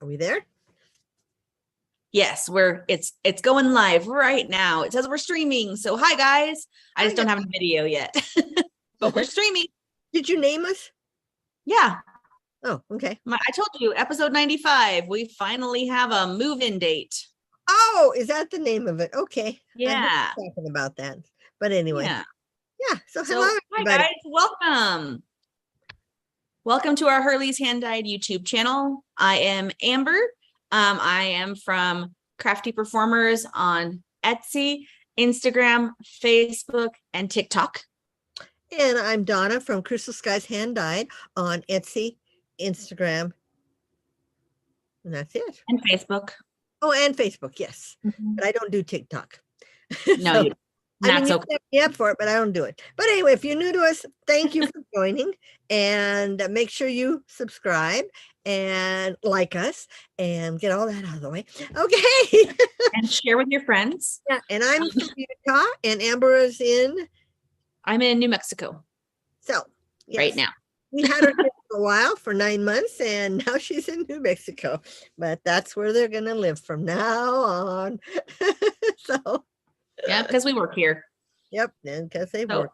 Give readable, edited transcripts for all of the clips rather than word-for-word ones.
Are we there? Yes, it's going live right now. It says we're streaming. So hi guys. I just don't have a video yet. But we're streaming. Did you name us? Yeah. Oh, okay. I told you, episode 95. We finally have a move-in date. Oh, is that the name of it? Okay. Yeah. Talking about that. But anyway. Yeah. So hello, hi guys. Welcome. Welcome to our Hurley's Hand Dyed YouTube channel. I am Amber. I am from Crafty Performers on Etsy, Instagram, Facebook, and TikTok. And I'm Donna from Crystal Skies Hand Dyed on Etsy, Instagram, and that's it. And Facebook. Oh, and Facebook, yes. Mm-hmm. But I don't do TikTok. No, you don't. That's okay. You set me up for it, but I don't do it. But anyway, if you're new to us, thank you for joining, and make sure you subscribe and like us and get all that out of the way. Okay. And share with your friends. Yeah. And I'm from Utah, and Amber is I'm in New Mexico. So yes, right now. We had her here for a while, for 9 months, and now she's in New Mexico. But that's where they're gonna live from now on. So yeah, because we work here. Yep, and because they work.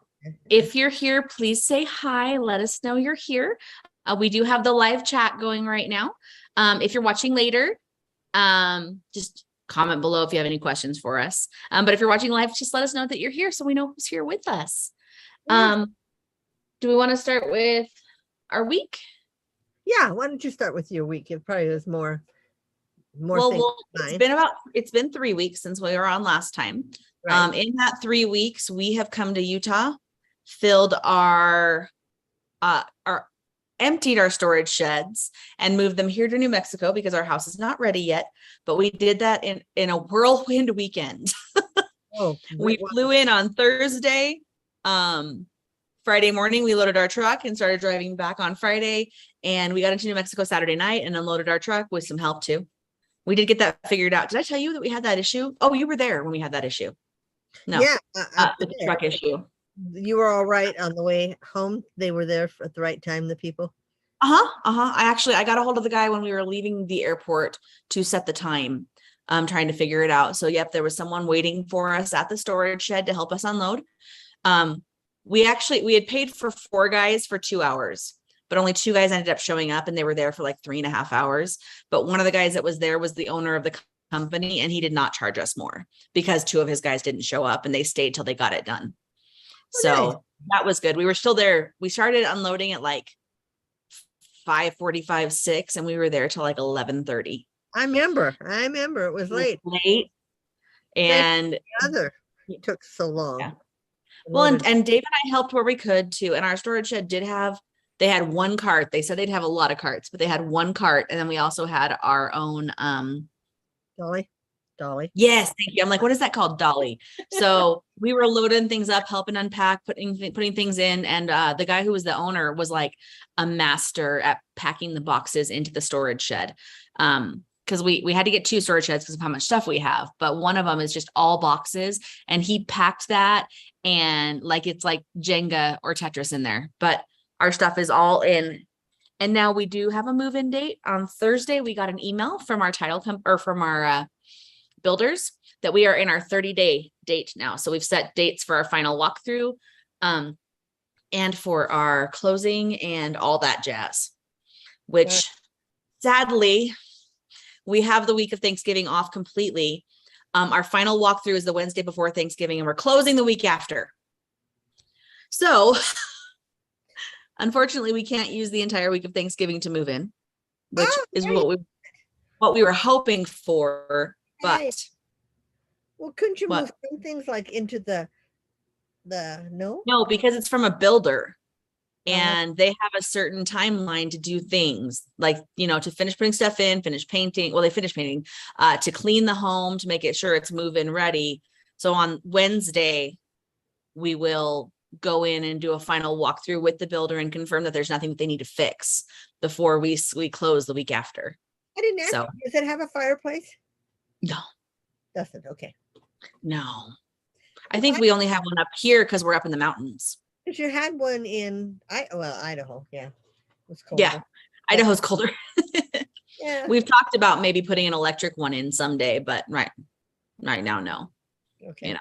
If you're here, please say hi. Let us know you're here. We do have the live chat going right now. If you're watching later, just comment below if you have any questions for us. But if you're watching live, just let us know that you're here so we know who's here with us. Do we want to start with our week? Yeah, why don't you start with your week? It probably is more well, it's been 3 weeks since we were on last time. Right. In that 3 weeks, we have come to Utah, filled emptied our storage sheds and moved them here to New Mexico because our house is not ready yet. But we did that in a whirlwind weekend. We flew in on Thursday. Friday morning, we loaded our truck and started driving back on Friday. And we got into New Mexico Saturday night and unloaded our truck with some help too. We did get that figured out. Did I tell you that we had that issue? Oh, you were there when we had that issue. No, yeah, the truck issue. You were all right on the way home. They were there at the right time, the people. I got a hold of the guy when we were leaving the airport to set the time, trying to figure it out. So yep, there was someone waiting for us at the storage shed to help us unload. We had paid for 4 guys for 2 hours, but only 2 guys ended up showing up, and they were there for like 3.5 hours. But one of the guys that was there was the owner of the company, and he did not charge us more because 2 of his guys didn't show up, and they stayed till they got it done. So that was good. We were still there. We started unloading at like 5:45, 6, and we were there till like 11:30. I remember it was late. And it took so long. Yeah. Well, and Dave and I helped where we could too. And our storage shed they had 1 cart. They said they'd have a lot of carts, but they had 1 cart. And then we also had our own Dolly. Yes, thank you. I'm like, what is that called? Dolly. So we were loading things up, helping unpack, putting things in. And the guy who was the owner was like a master at packing the boxes into the storage shed. Because we had to get 2 storage sheds because of how much stuff we have. But one of them is just all boxes. And he packed that, and like it's like Jenga or Tetris in there. But our stuff is all in. And now we do have a move-in date. On Thursday, we got an email from our from our builders that we are in our 30-day date now. So we've set dates for our final walkthrough, and for our closing and all that jazz, which sadly, we have the week of Thanksgiving off completely. Our final walkthrough is the Wednesday before Thanksgiving, and we're closing the week after. So unfortunately, we can't use the entire week of Thanksgiving to move in, which is what we were hoping for. But well, couldn't you move some things like into the No, because it's from a builder, and they have a certain timeline to do things like, to finish putting stuff in, finish painting. Well, they finished painting, to clean the home, to make it sure it's move-in ready. So on Wednesday, we will go in and do a final walkthrough with the builder and confirm that there's nothing that they need to fix before we close the week after. I didn't ask. Does it have a fireplace? No. Doesn't. Okay. No. I think we only have one up here because we're up in the mountains. Because you had one in Idaho. Yeah. It was colder. Yeah. Idaho's colder. Yeah. We've talked about maybe putting an electric one in someday, but right now, no. Okay. You know.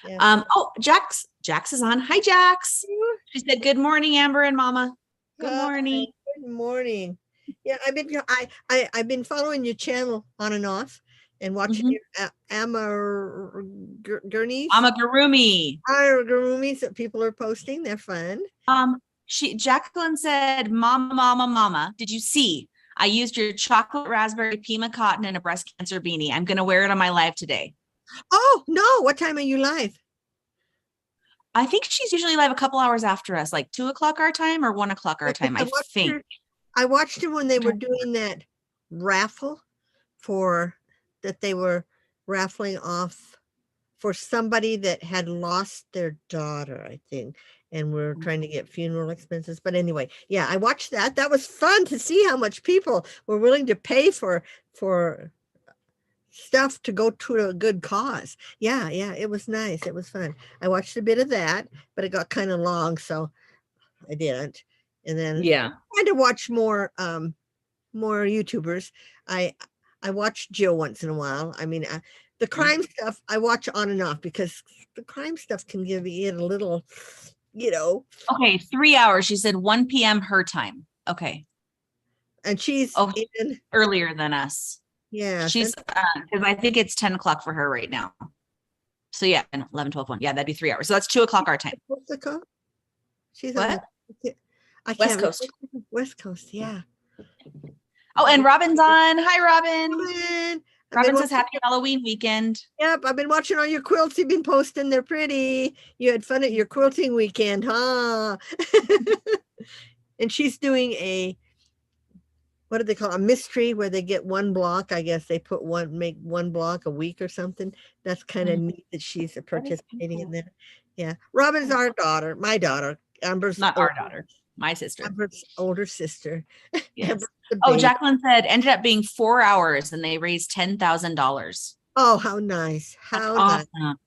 Yeah. Oh, Jax is on. Hi, Jax. She said, "Good morning, Amber and Mama." Good Hi, morning. good morning. Yeah, I've been following your channel on and off and watching Mhm. your Gurneys, Amagurumi. Gurumis that people are posting. They're fun. Jacqueline said, "Mama, Mama, Mama, did you see? I used your chocolate raspberry Pima cotton and a breast cancer beanie. I'm gonna wear it on my live today." Oh no! What time are you live? I think she's usually live a couple hours after us, like 2 o'clock our time or 1 o'clock our time. I think. I watched her when they were doing that raffle for that they were raffling off for somebody that had lost their daughter, I think, and we're trying to get funeral expenses. But anyway, yeah, I watched that. That was fun to see how much people were willing to pay for stuff to go to a good cause. Yeah, it was nice. It was fun. I watched a bit of that, but it got kind of long, so I didn't. And then Yeah. I tried to watch more YouTubers. I I watch Jill once in a while. I mean, the crime stuff I watch on and off because the crime stuff can give you a little, you know. Okay, 3 hours. She said 1 p.m. her time. Okay. And she's in earlier than us. Yeah, She's because I think it's 10 o'clock for her right now. So yeah, 11, 12, 1. Yeah, that'd be 3 hours. So that's 2 o'clock our time. What's it called? She's what? I can't West Coast. West Coast, yeah. Oh, and Robin's on. Hi, Robin. Robin. Robin says happy Halloween weekend. Yep, I've been watching all your quilts you've been posting. They're pretty. You had fun at your quilting weekend, huh? And she's doing what do they call a mystery where they get one block. I guess they make one block a week or something. That's kind of neat that she's participating in that. Yeah. Robin's our daughter, my daughter. Amber's not our daughter, my sister. Amber's older sister. Yes. Oh, Jacqueline said ended up being 4 hours and they raised $10,000. Oh, how nice. How nice. Awesome.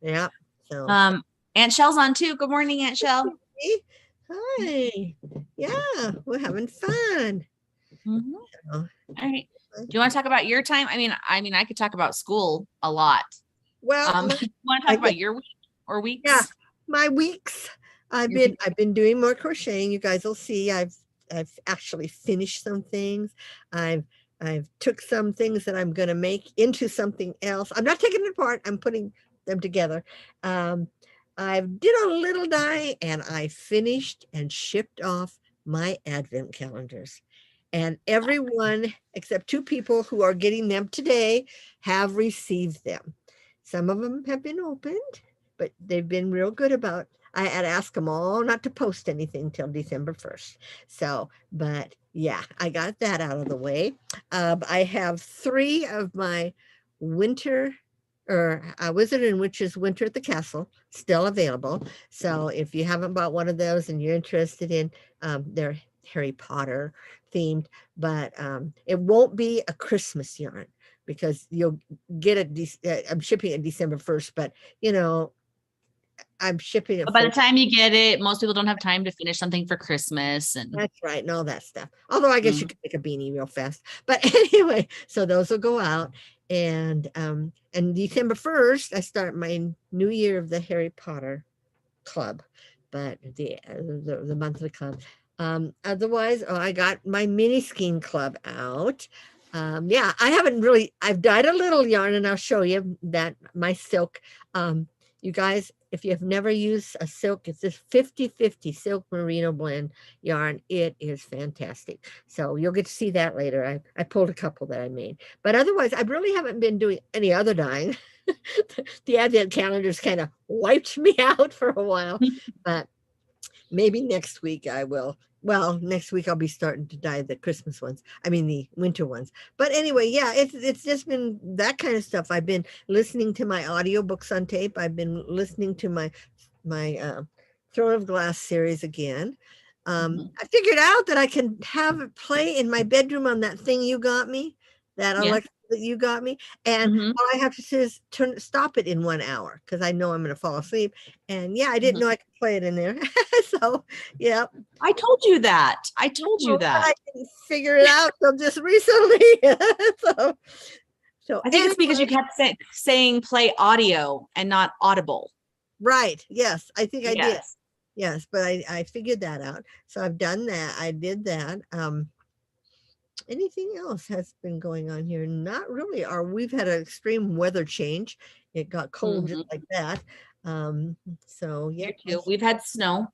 Yeah. So Aunt Shell's on too. Good morning, Aunt Shell. Hi. Yeah, we're having fun. Mm-hmm. All right. Do you want to talk about your time? I mean, I could talk about school a lot. Well, you want to talk about your week or weeks? Yeah, my weeks. I've been doing more crocheting. You guys will see. I've actually finished some things. I've took some things that I'm going to make into something else. I'm not taking it apart. I'm putting them together. I did a little die and I finished and shipped off my advent calendars. And everyone except 2 people who are getting them today have received them. Some of them have been opened, but they've been real good about. I had asked them all not to post anything till December 1st. So, but yeah, I got that out of the way. I have 3 of my winter Wizard and Witches Winter at the Castle still available. So if you haven't bought one of those and you're interested in, they're Harry Potter themed, but it won't be a Christmas yarn because you'll get it. I'm shipping it December 1st, but I'm shipping it. But by the time you get it, most people don't have time to finish something for Christmas. And that's right, and all that stuff. Although I guess you could make a beanie real fast. But anyway, so those will go out. And December 1st, I start my new year of the Harry Potter Club, but the monthly club. Otherwise, I got my mini skein club out. Yeah, I've dyed a little yarn and I'll show you that my silk. You guys, if you have never used a silk, it's this 50-50 silk merino blend yarn. It is fantastic. So you'll get to see that later. I pulled a couple that I made, but otherwise I really haven't been doing any other dyeing. The advent calendars kind of wiped me out for a while, but maybe next week I will. Well, next week I'll be starting to dye the Christmas ones. I mean the winter ones. But anyway, yeah, it's just been that kind of stuff. I've been listening to my audiobooks on tape. I've been listening to my Throne of Glass series again. I figured out that I can have it play in my bedroom on that thing you got me, that Alexa that you got me. And Mhm, all I have to do is stop it in 1 hour because I know I'm going to fall asleep. And yeah, I didn't mhm. know I could play it in there. So yeah, I told you that. I told you well, but that. I didn't figure it out till just recently. So, so I think it's because you anyway, kept saying play audio and not audible. right. Yes, I think I did. Yes. Yes, but I figured that out. So I've done that. I did that. Anything else has been going on here? Not really. We've had an extreme weather change. It got cold just Mhm. like that. So yeah, Here too. We've had snow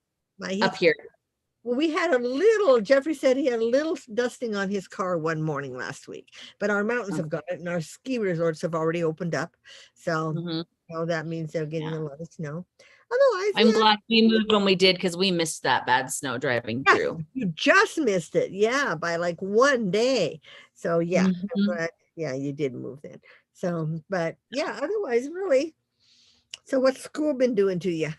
he's up here. well, we had a little, Jeffrey said he had a little dusting on his car one morning last week, but our mountains have got it and our ski resorts have already opened up. So, Mhm. that means they're getting Yeah. a lot of snow. Otherwise, I'm glad we moved when we did because we missed that bad snow driving yes, through. you just missed it. Yeah, by like one day. So yeah, I'm Mhm. glad. Yeah, you did move then. So, but yeah, otherwise, really. So what's school been doing to you?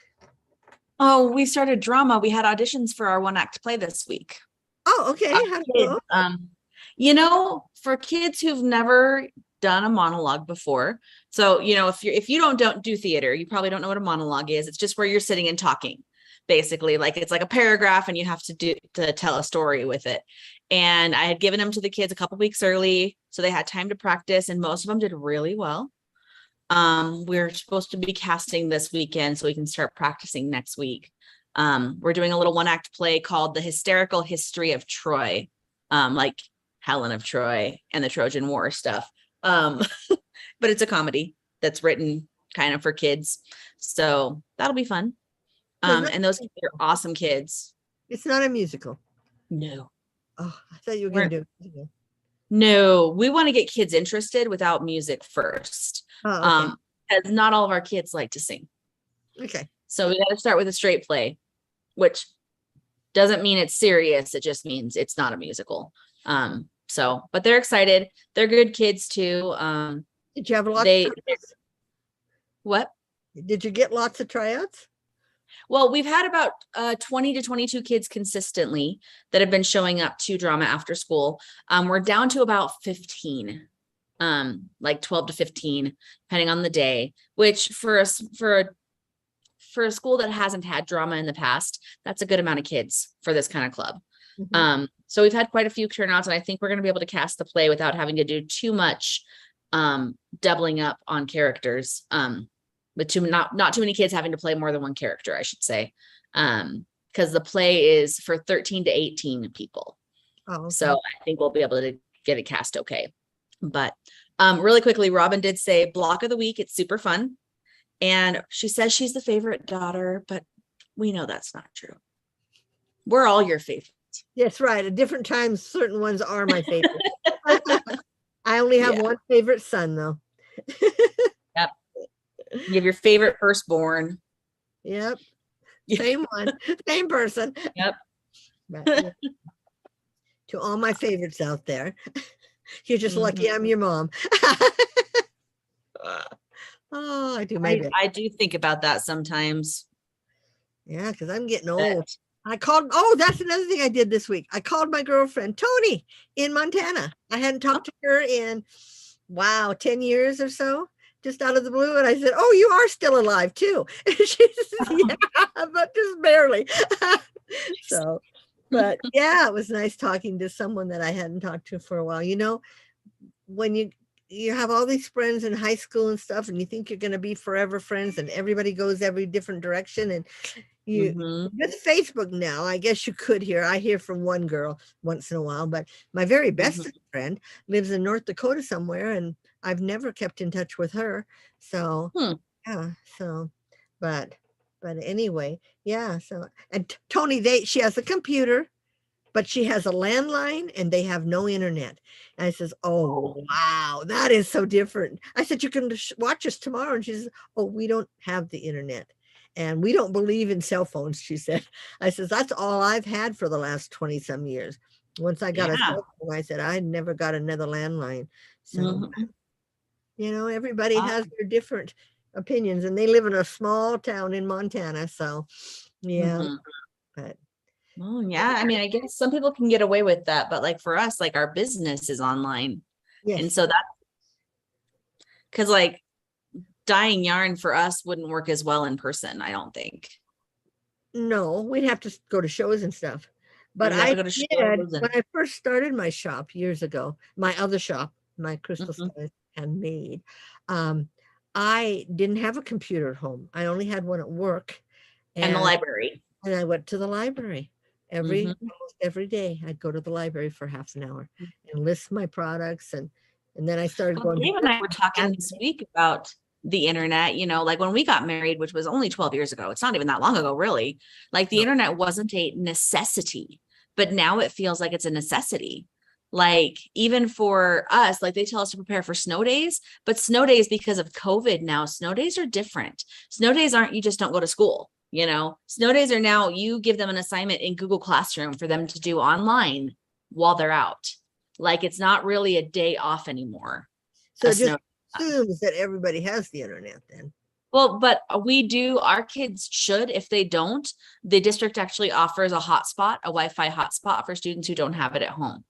Oh, we started drama. We had auditions for our one act play this week. Oh, okay. Our How'd it kids, go? for kids who've never done a monologue before. So, if you don't do theater, you probably don't know what a monologue is. It's just where you're sitting and talking, basically. Like it's like a paragraph and you have to tell a story with it. And I had given them to the kids a couple weeks early, so they had time to practice, and most of them did really well. We're supposed to be casting this weekend so we can start practicing next week. We're doing a little one act play called The Hysterical History of Troy, like Helen of Troy and the Trojan War stuff. Um, but it's a comedy that's written kind of for kids. So that'll be fun. So it's not, And those kids are awesome kids. it's not a musical. No, Oh, I thought you were going we're to do a musical. no, we want to get kids interested without music first. Oh, okay. Because not all of our kids like to sing. Okay. So we got to start with a straight play, which doesn't mean it's serious. It just means it's not a musical. But they're excited. They're good kids too. Did you have lots of They tryouts? what? Did you get lots of tryouts? Well, we've had about 20 to 22 kids consistently that have been showing up to drama after school. We're down to about 15, like 12 to 15, depending on the day, which for us, for a school that hasn't had drama in the past, that's a good amount of kids for this kind of club. Mhm. So we've had quite a few turnouts, and I think we're going to be able to cast the play without having to do too much doubling up on characters. But not too many kids having to play more than one character, I should say. Because the play is for 13 to 18 people. Oh, okay. So I think we'll be able to get it cast okay. But really quickly, Robin did say block of the week. It's super fun. And she says she's the favorite daughter, but we know that's not true. We're all your favorite. Yes, right. At different times, certain ones are my favorite. I only have Yeah. one favorite son, though. Yep. You have your favorite firstborn. Yep. Same one, same person. Yep. But, yeah. To all my favorites out there, you're just lucky I'm your mom. Oh, I do my best. I do think about that sometimes. Yeah, because I'm getting old. But I called, oh, that's another thing I did this week. I called my girlfriend, Tony, in Montana. I hadn't talked to her in, wow, 10 years or so, just out of the blue. And I said, oh, you are still alive too. And she says, yeah, but just barely. So, but yeah, it was nice talking to someone that I hadn't talked to for a while. When you have all these friends in high school and stuff, and you think you're going to be forever friends, and everybody goes every different direction, and with Facebook now, I guess you could hear. I hear from one girl once in a while, but my very best friend lives in North Dakota somewhere, and I've never kept in touch with her. So yeah, so but anyway, yeah. So and Tony, she has a computer, but she has a landline and they have no internet. And I says, oh, wow, that is so different. I said, you can watch us tomorrow. And she says, oh, we don't have the internet. And we don't believe in cell phones, she said. I says, that's all I've had for the last 20 some years. Once I got a cell phone, I said, I never got another landline. So, everybody has their different opinions, and they live in a small town in Montana. So, yeah. But well, yeah, I mean, I guess some people can get away with that, but like for us, like our business is online. And yes. so Cause like dyeing yarn for us wouldn't work as well in person, I don't think. No, we'd have to go to shows and stuff. But We'd have I to go to did shows when and I first started my shop years ago, my other shop, my Crystal Mhm. Styles Handmade. Um, I didn't have a computer at home. I only had one at work, And the and library. I went to the library Mhm. almost every day. I'd go to the library for half an hour and list my products, and then I started Well, going to Dave and work. I were talking this week about the internet, like when we got married, which was only 12 years ago. It's not even that long ago, really. Like the No. internet wasn't a necessity, but now it feels like it's a necessity. Like even for us, like they tell us to prepare for snow days, but snow days because of COVID now, snow days are different. Snow days aren't you just don't go to school, Snow days are now you give them an assignment in Google Classroom for them to do online while they're out. Like it's not really a day off anymore. So A it just snow. assumes that everybody has the internet then. Well, but our kids should, if they don't, the district actually offers a Wi-Fi hotspot for students who don't have it at home.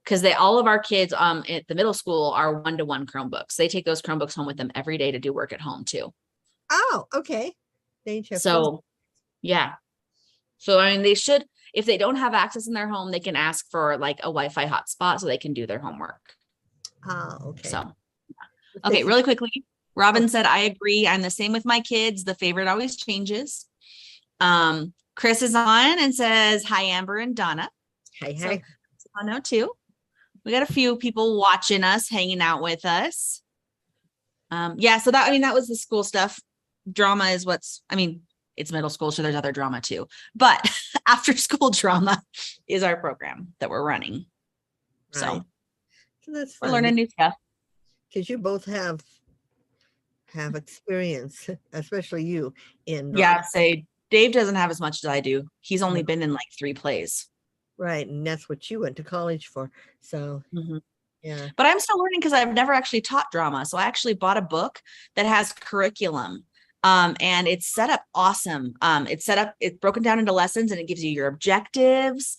Because all of our kids at the middle school are 1-to-1 Chromebooks. They take those Chromebooks home with them every day to do work at home too. Oh, okay. They each have phones. So yeah. So I mean they should, if they don't have access in their home, they can ask for like a Wi-Fi hotspot so they can do their homework. Oh, okay. So If okay, they- really quickly. Robin Oh, said, I agree. I'm the same with my kids. The favorite always changes. Chris is on and says, hi, Amber and Donna. hi, So hi. I know too. We got a few people watching us, hanging out with us. Yeah, so that was the school stuff. Drama is it's middle school, so there's other drama too. But after school drama is our program that we're running. So Right. So that's we're fun learning new stuff. because you both have experience, especially you in Yeah, drama. say Dave doesn't have as much as I do. He's only No. been in like 3 plays. Right. And that's what you went to college for. So Mhm. yeah. But I'm still learning because I've never actually taught drama. So I actually bought a book that has curriculum. And it's set up awesome. It's broken down into lessons and it gives you your objectives.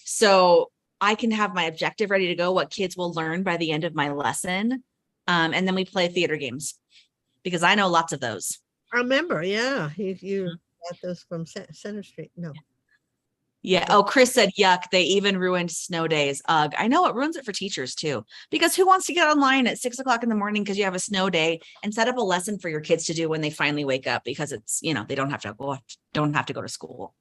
So I can have my objective ready to go, what kids will learn by the end of my lesson. And then we play theater games because I know lots of those. I remember, yeah. You got those from Center Street. No. Yeah. Oh, Chris said, yuck. They even ruined snow days. Ugh. I know it ruins it for teachers too, because who wants to get online at 6 o'clock in the morning because you have a snow day and set up a lesson for your kids to do when they finally wake up because it's, they don't have to go to school.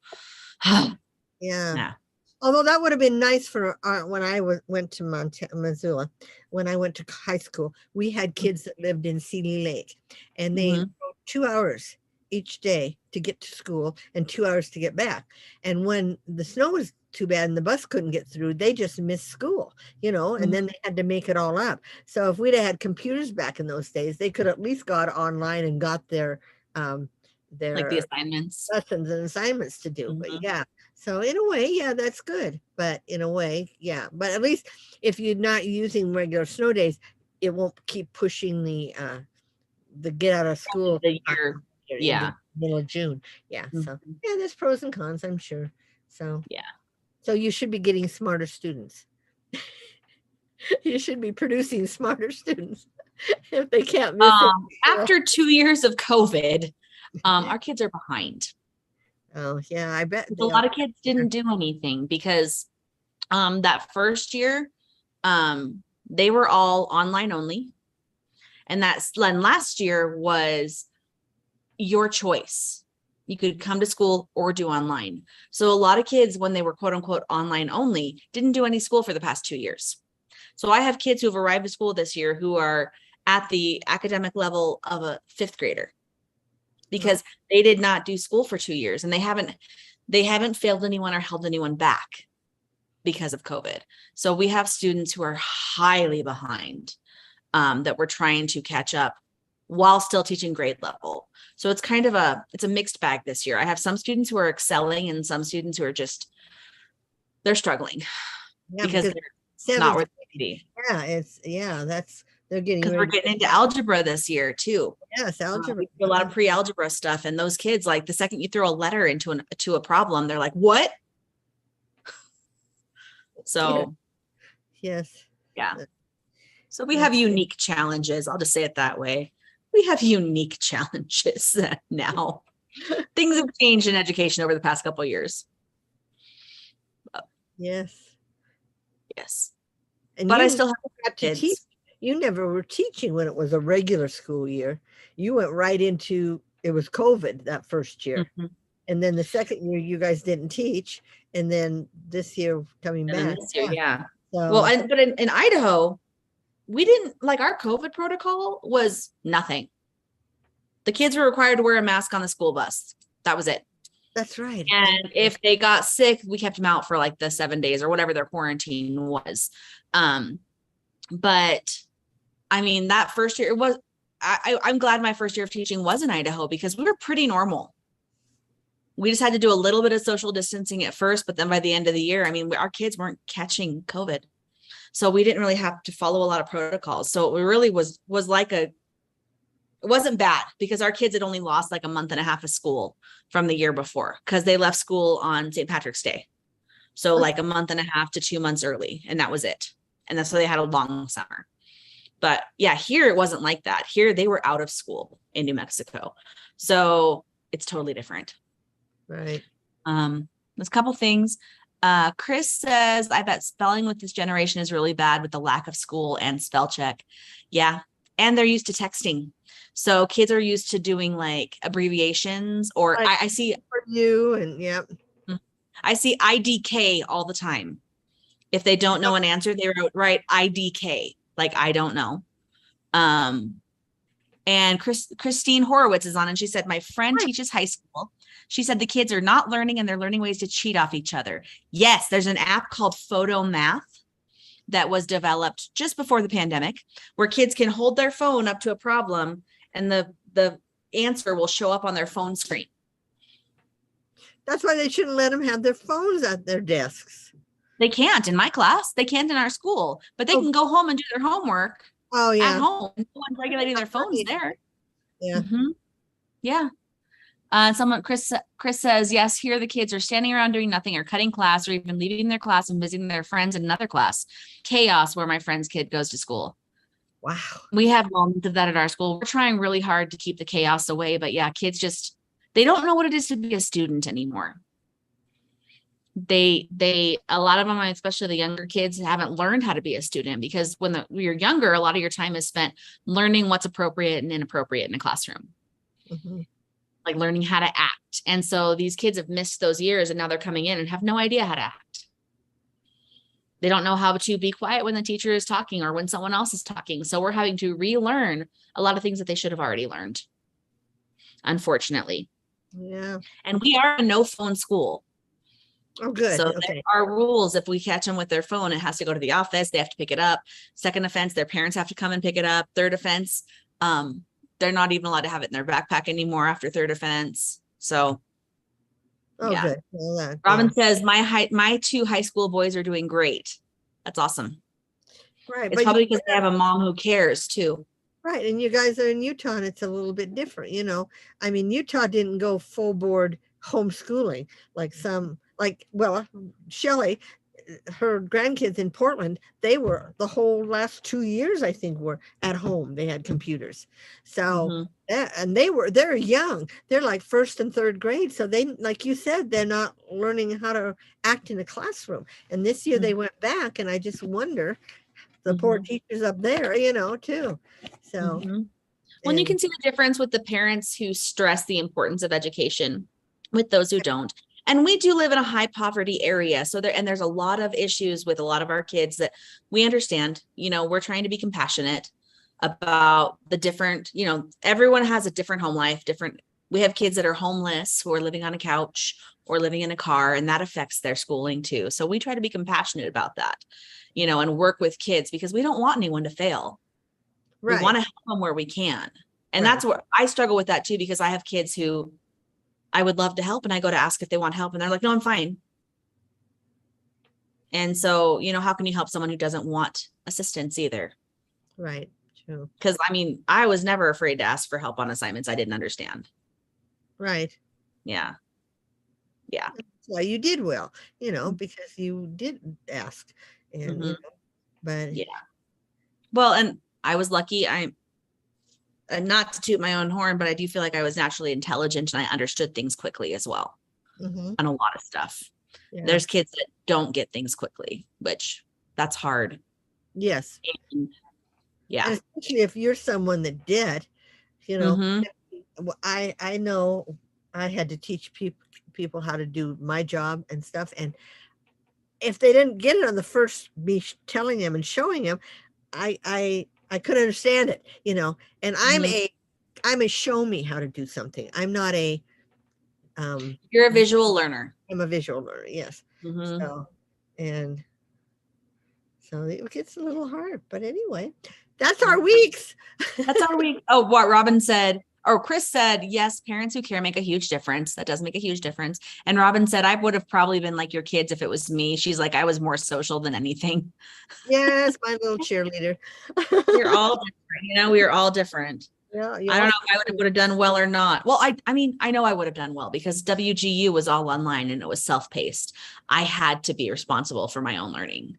Yeah. Yeah. Although that would have been nice for when I went to Missoula, when I went to high school, we had kids that lived in Seeley Lake, and they Mhm. rode 2 hours each day to get to school and 2 hours to get back. And when the snow was too bad and the bus couldn't get through, they just missed school, and then they had to make it all up. So if we'd have had computers back in those days, they could at least got online and got their Like the assignments. lessons and assignments to do. But Mhm. yeah, so in a way, yeah, that's good. But in a way, yeah. But at least if you're not using regular snow days, it won't keep pushing the get out of school The time year. into Yeah. the middle of June. Yeah. So Mhm. yeah, there's pros and cons, I'm sure. So Yeah. so you should be getting smarter students. You should be producing smarter students if they can't miss it. After 2 years of COVID, our kids are behind. Oh yeah, I bet A they lot are. of kids didn't do anything because that first year they were all online only, and last year was your choice. You could come to school or do online. So a lot of kids, when they were quote unquote online only, didn't do any school for the past 2 years. So I have kids who have arrived to school this year who are at the academic level of a 5th grader because they did not do school for 2 years, and they haven't failed anyone or held anyone back because of COVID. So we have students who are highly behind that we're trying to catch up while still teaching grade level. So it's kind of it's a mixed bag this year. I have some students who are excelling and some students who are they're struggling Yeah, because because they're not where 7th they need grade, that's they're getting because we're ready. getting into algebra this year too. Yes, algebra. We do a lot of pre-algebra stuff, and those kids, like the second you throw a letter into a problem, they're like, "What?" So Yes. yeah. So we have unique challenges. I'll just say it that way. We have unique challenges now. Things have changed in education over the past couple of years. Yes. Yes. And But you I still have got to teach. kids. You never were teaching when it was a regular school year. You went right into it was COVID that first year. Mhm. And then the second year you guys didn't teach. And then this year coming And then back. this year, yeah. So Well, but in Idaho, we didn't like our COVID protocol was nothing. The kids were required to wear a mask on the school bus. That was it. that's right. And if they got sick, we kept them out for like the 7 days or whatever their quarantine was. But I mean, that first year, it was, I'm glad my first year of teaching was in Idaho because we were pretty normal. We just had to do a little bit of social distancing at first, but then by the end of the year, I mean, our kids weren't catching COVID. So we didn't really have to follow a lot of protocols. So it really was like it wasn't bad because our kids had only lost like a month and a half of school from the year before because they left school on St. Patrick's Day. So like a month and a half to 2 months early, and that was it. And that's why they had a long summer. But yeah, here it wasn't like that. Here they were out of school in New Mexico. So it's totally different. Right. There's a couple things. Chris says, I bet spelling with this generation is really bad with the lack of school and spell check. Yeah. And they're used to texting. So kids are used to doing like abbreviations or I see for you and yep. I see IDK all the time. If they don't know an answer, they write IDK, like I don't know. And Christine Horowitz is on and she said, my friend teaches high school. She said the kids are not learning and they're learning ways to cheat off each other. Yes, there's an app called Photo Math that was developed just before the pandemic where kids can hold their phone up to a problem and the answer will show up on their phone screen. That's why they shouldn't let them have their phones at their desks. They can't in my class. They can't in our school, but they can go home and do their homework at home. No one's regulating their phones there. Yeah. Mm-hmm. Yeah. Chris says, yes, here the kids are standing around doing nothing or cutting class or even leaving their class and visiting their friends in another class. Chaos where my friend's kid goes to school. Wow. We have moments of that at our school. We're trying really hard to keep the chaos away, but yeah, kids they don't know what it is to be a student anymore. A lot of them, especially the younger kids, haven't learned how to be a student because when you're younger, a lot of your time is spent learning what's appropriate and inappropriate in a classroom. Mm-hmm. Like learning how to act. And so these kids have missed those years and now they're coming in and have no idea how to act. They don't know how to be quiet when the teacher is talking or when someone else is talking. So we're having to relearn a lot of things that they should have already learned, unfortunately. Yeah. And we are a no phone school. Oh, good. So there are rules. If we catch them with their phone, it has to go to the office. They have to pick it up. Second offense, their parents have to come and pick it up. Third offense, they're not even allowed to have it in their backpack anymore after third offense. So, yeah. Good. Well, Robin says, my 2 high school boys are doing great. That's awesome. Right. It's probably because they have a mom who cares too. Right. And you guys are in Utah and it's a little bit different, I mean, Utah didn't go full board homeschooling like Shelley, her grandkids in Portland, they were the whole last 2 years, I think, were at home. They had computers. So, and they're young. They're like first and third grade. So they, like you said, they're not learning how to act in a classroom. And this year they went back and I just wonder the poor teachers up there, too. So. Well, you can see the difference with the parents who stress the importance of education with those who don't. And we do live in a high poverty area. So there's a lot of issues with a lot of our kids that we understand, we're trying to be compassionate about the different, everyone has a different home life, we have kids that are homeless who are living on a couch or living in a car, and that affects their schooling too. So we try to be compassionate about that, and work with kids because we don't want anyone to fail. Right. We want to help them where we can. And that's where I struggle with that too, because I have kids who I would love to help. And I go to ask if they want help and they're like, no, I'm fine. And so, how can you help someone who doesn't want assistance either? Right. True. Because I was never afraid to ask for help on assignments I didn't understand. Right. Yeah. Yeah. Well, you did well, because you did ask and, but yeah. Well, and I was lucky. Not to toot my own horn, but I do feel like I was naturally intelligent and I understood things quickly as well Hmm. on a lot of stuff. Yeah. There's kids that don't get things quickly, which that's hard. Yes. And yeah. And especially if you're someone that did, you know, Mm-hmm. I know I had to teach people how to do my job and stuff. And if they didn't get it on the first me telling them and showing them, I couldn't understand it, you know. And Mm-hmm. I'm a show me how to do something. I'm not a um You're a visual learner. I'm a visual learner, yes. Mm-hmm. So and so it gets a little hard, but anyway, that's our weeks. That's our week. Oh, what Robin said, or Chris said, yes, parents who care make a huge difference. That does make a huge difference. And Robin said, I would have probably been like your kids if it was me. She's like, I was more social than anything. Yes, my little cheerleader. We're all different. You know, we are all different. Yeah, I don't know if I would have done well or not. Well, I mean, I know I would have done well because WGU was all online and it was self-paced. I had to be responsible for my own learning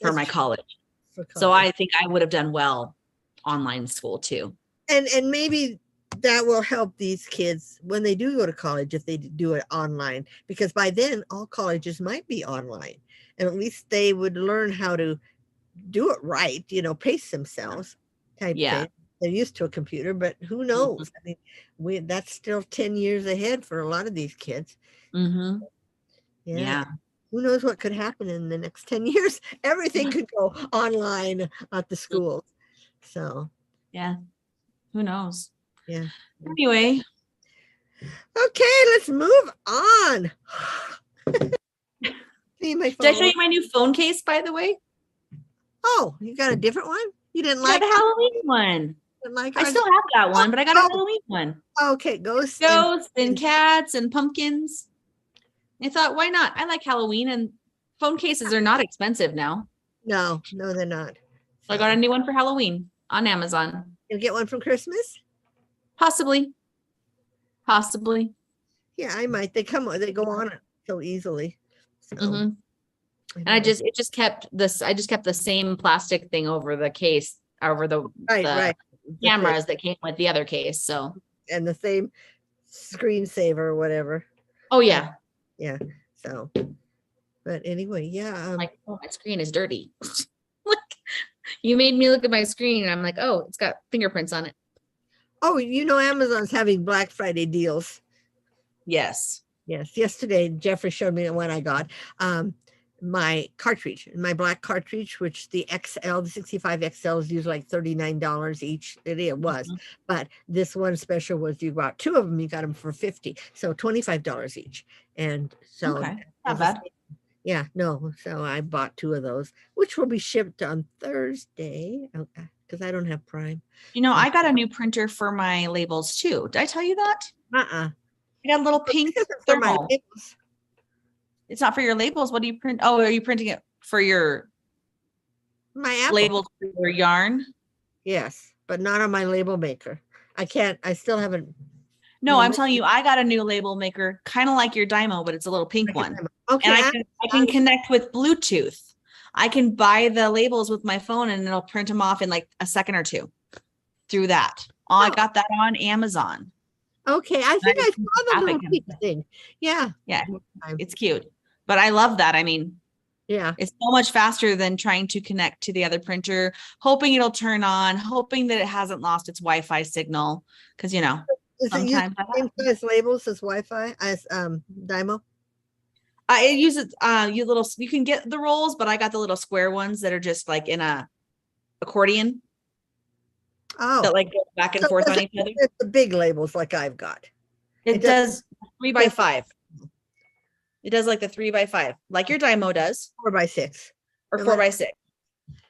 for that's my true college. for So college. I think I would have done well online school too. And maybe that will help these kids when they do go to college if they do it online, because by then all colleges might be online, and at least they would learn how to do it right, you know, pace themselves type Yeah. thing. They're used to a computer, but who Mhm. knows? I mean, that's still 10 years ahead for a lot of these kids. Mm-hmm. Yeah. Yeah. Who knows what could happen in the next 10 years? Everything could go online at the schools. So, Yeah. Who knows? yeah. Anyway, Okay, let's move on. See my did I show phone. you my new phone case, by the way? Oh, you got a different one? You didn't I like got a Halloween one. I ours? still have that one, but I got a Oh, Halloween one. okay, ghosts and Ghosts and cats and pumpkins. I thought, why not? I like Halloween and phone cases are not expensive now. no, they're not. So I got a new one for Halloween on Amazon. You'll get one from Christmas? Possibly. Possibly. Yeah, I might. They go on it so easily. So Mm-hmm. I And I know. just kept the same plastic thing over the case, over the right. The cameras that came with the other case. So, thing, and the same screensaver or whatever. oh yeah. Yeah. So, but anyway, yeah. Like, oh, my screen is dirty. Like, you made me look at my screen and I'm like, oh, it's got fingerprints on it. Oh, you know, Amazon's having Black Friday deals. Yes. Yes. Yesterday, Jeffrey showed me the one I got. My cartridge, my black cartridge, which the 65 XL is usually like $39 each. It was, but this one special was you bought two of them, you got them for 50, so $25 each. And so, Okay. Not bad. yeah, no. So I bought two of those, which will be shipped on Thursday because I don't have Prime. You know, I got a new printer for my labels too. Did I tell you that? Uh-uh. I got a little pink For my thermal. labels. It's not for your labels. What do you print? Oh, are you printing it for your My Apple. labels for your yarn? Yes, but not on my label maker. I still haven't. No, I'm telling you, I got a new label maker, kind of like your Dymo, but it's a little pink one. Okay. And I can connect with Bluetooth. I can buy the labels with my phone and it'll print them off in like a second or two through that. Oh, I got that on Amazon. Okay, I think I saw the little pink thing. Yeah. Yeah, it's cute. But I love that. I mean, yeah, it's so much faster than trying to connect to the other printer, hoping it'll turn on, hoping that it hasn't lost its Wi-Fi signal. Because, you know, is it use the same size labels as Wi-Fi as Dymo? It uses you can get the rolls, but I got the little square ones that are just like in a accordion. Oh, that like go back and forth on each other. It's the big labels like I've got. It does 3x5. It does like the 3x5, like your Dymo does. 4x6 or 4x6,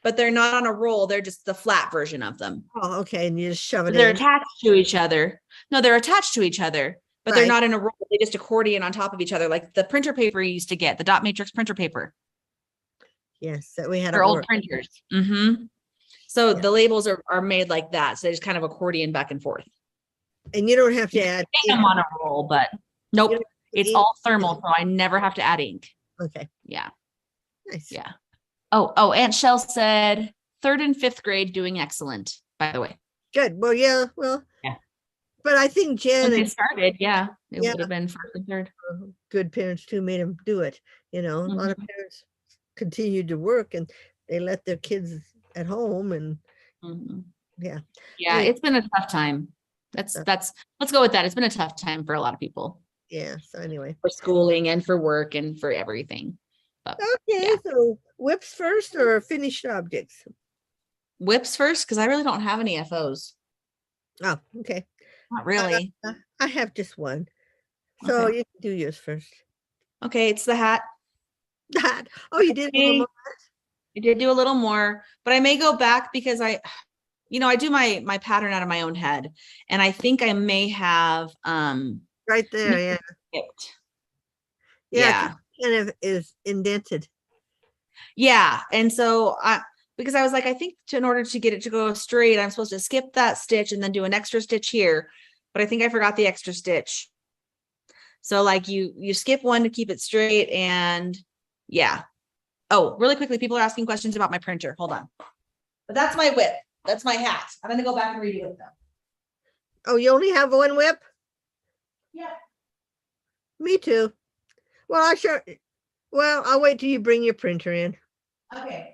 but they're not on a roll. They're just the flat version of them. Oh, okay. And you just shove it they're in. Attached to each other. No, they're attached to each other, but they're not in a roll. They just accordion on top of each other, like the printer paper you used to get, the dot matrix printer paper. Yes, that we had. They're old printers. Mm-hmm. So the labels are made like that. So they just kind of accordion back and forth. And you don't have to add them on a roll, but nope. It's all thermal, so I never have to add ink. Okay. Yeah. Nice. Yeah. Oh, Aunt Shell said, third and fifth grade doing excellent, by the way. Good. Well, yeah. Well, Yeah. but I think Jen When they and started, it yeah, would have been first and third. good parents too made them do it. A lot of parents continued to work and they let their kids at home and yeah. Yeah, Anyway, it's been a tough time. Let's go with that. It's been a tough time for a lot of people. yeah. So anyway. For schooling and for work and for everything. But, okay, so whips first or finished objects? Whips first, because I really don't have any FOs. Oh, okay. Not really. I have just one. So Okay. you can do yours first. Okay, it's the hat. That. Oh, you did a little more? I did do a little more, but I may go back because I do my pattern out of my own head. And I think I may have right there, yeah. Skipped. Yeah. Kind of is indented. Yeah. And so because I was like, I think in order to get it to go straight, I'm supposed to skip that stitch and then do an extra stitch here. But I think I forgot the extra stitch. So like you skip one to keep it straight and yeah. Oh, really quickly, people are asking questions about my printer. Hold on. But that's my whip. That's my hat. I'm going to go back and redo it though. Oh, you only have one whip? Yeah. Me too. Well, I'll wait till you bring your printer in. Okay.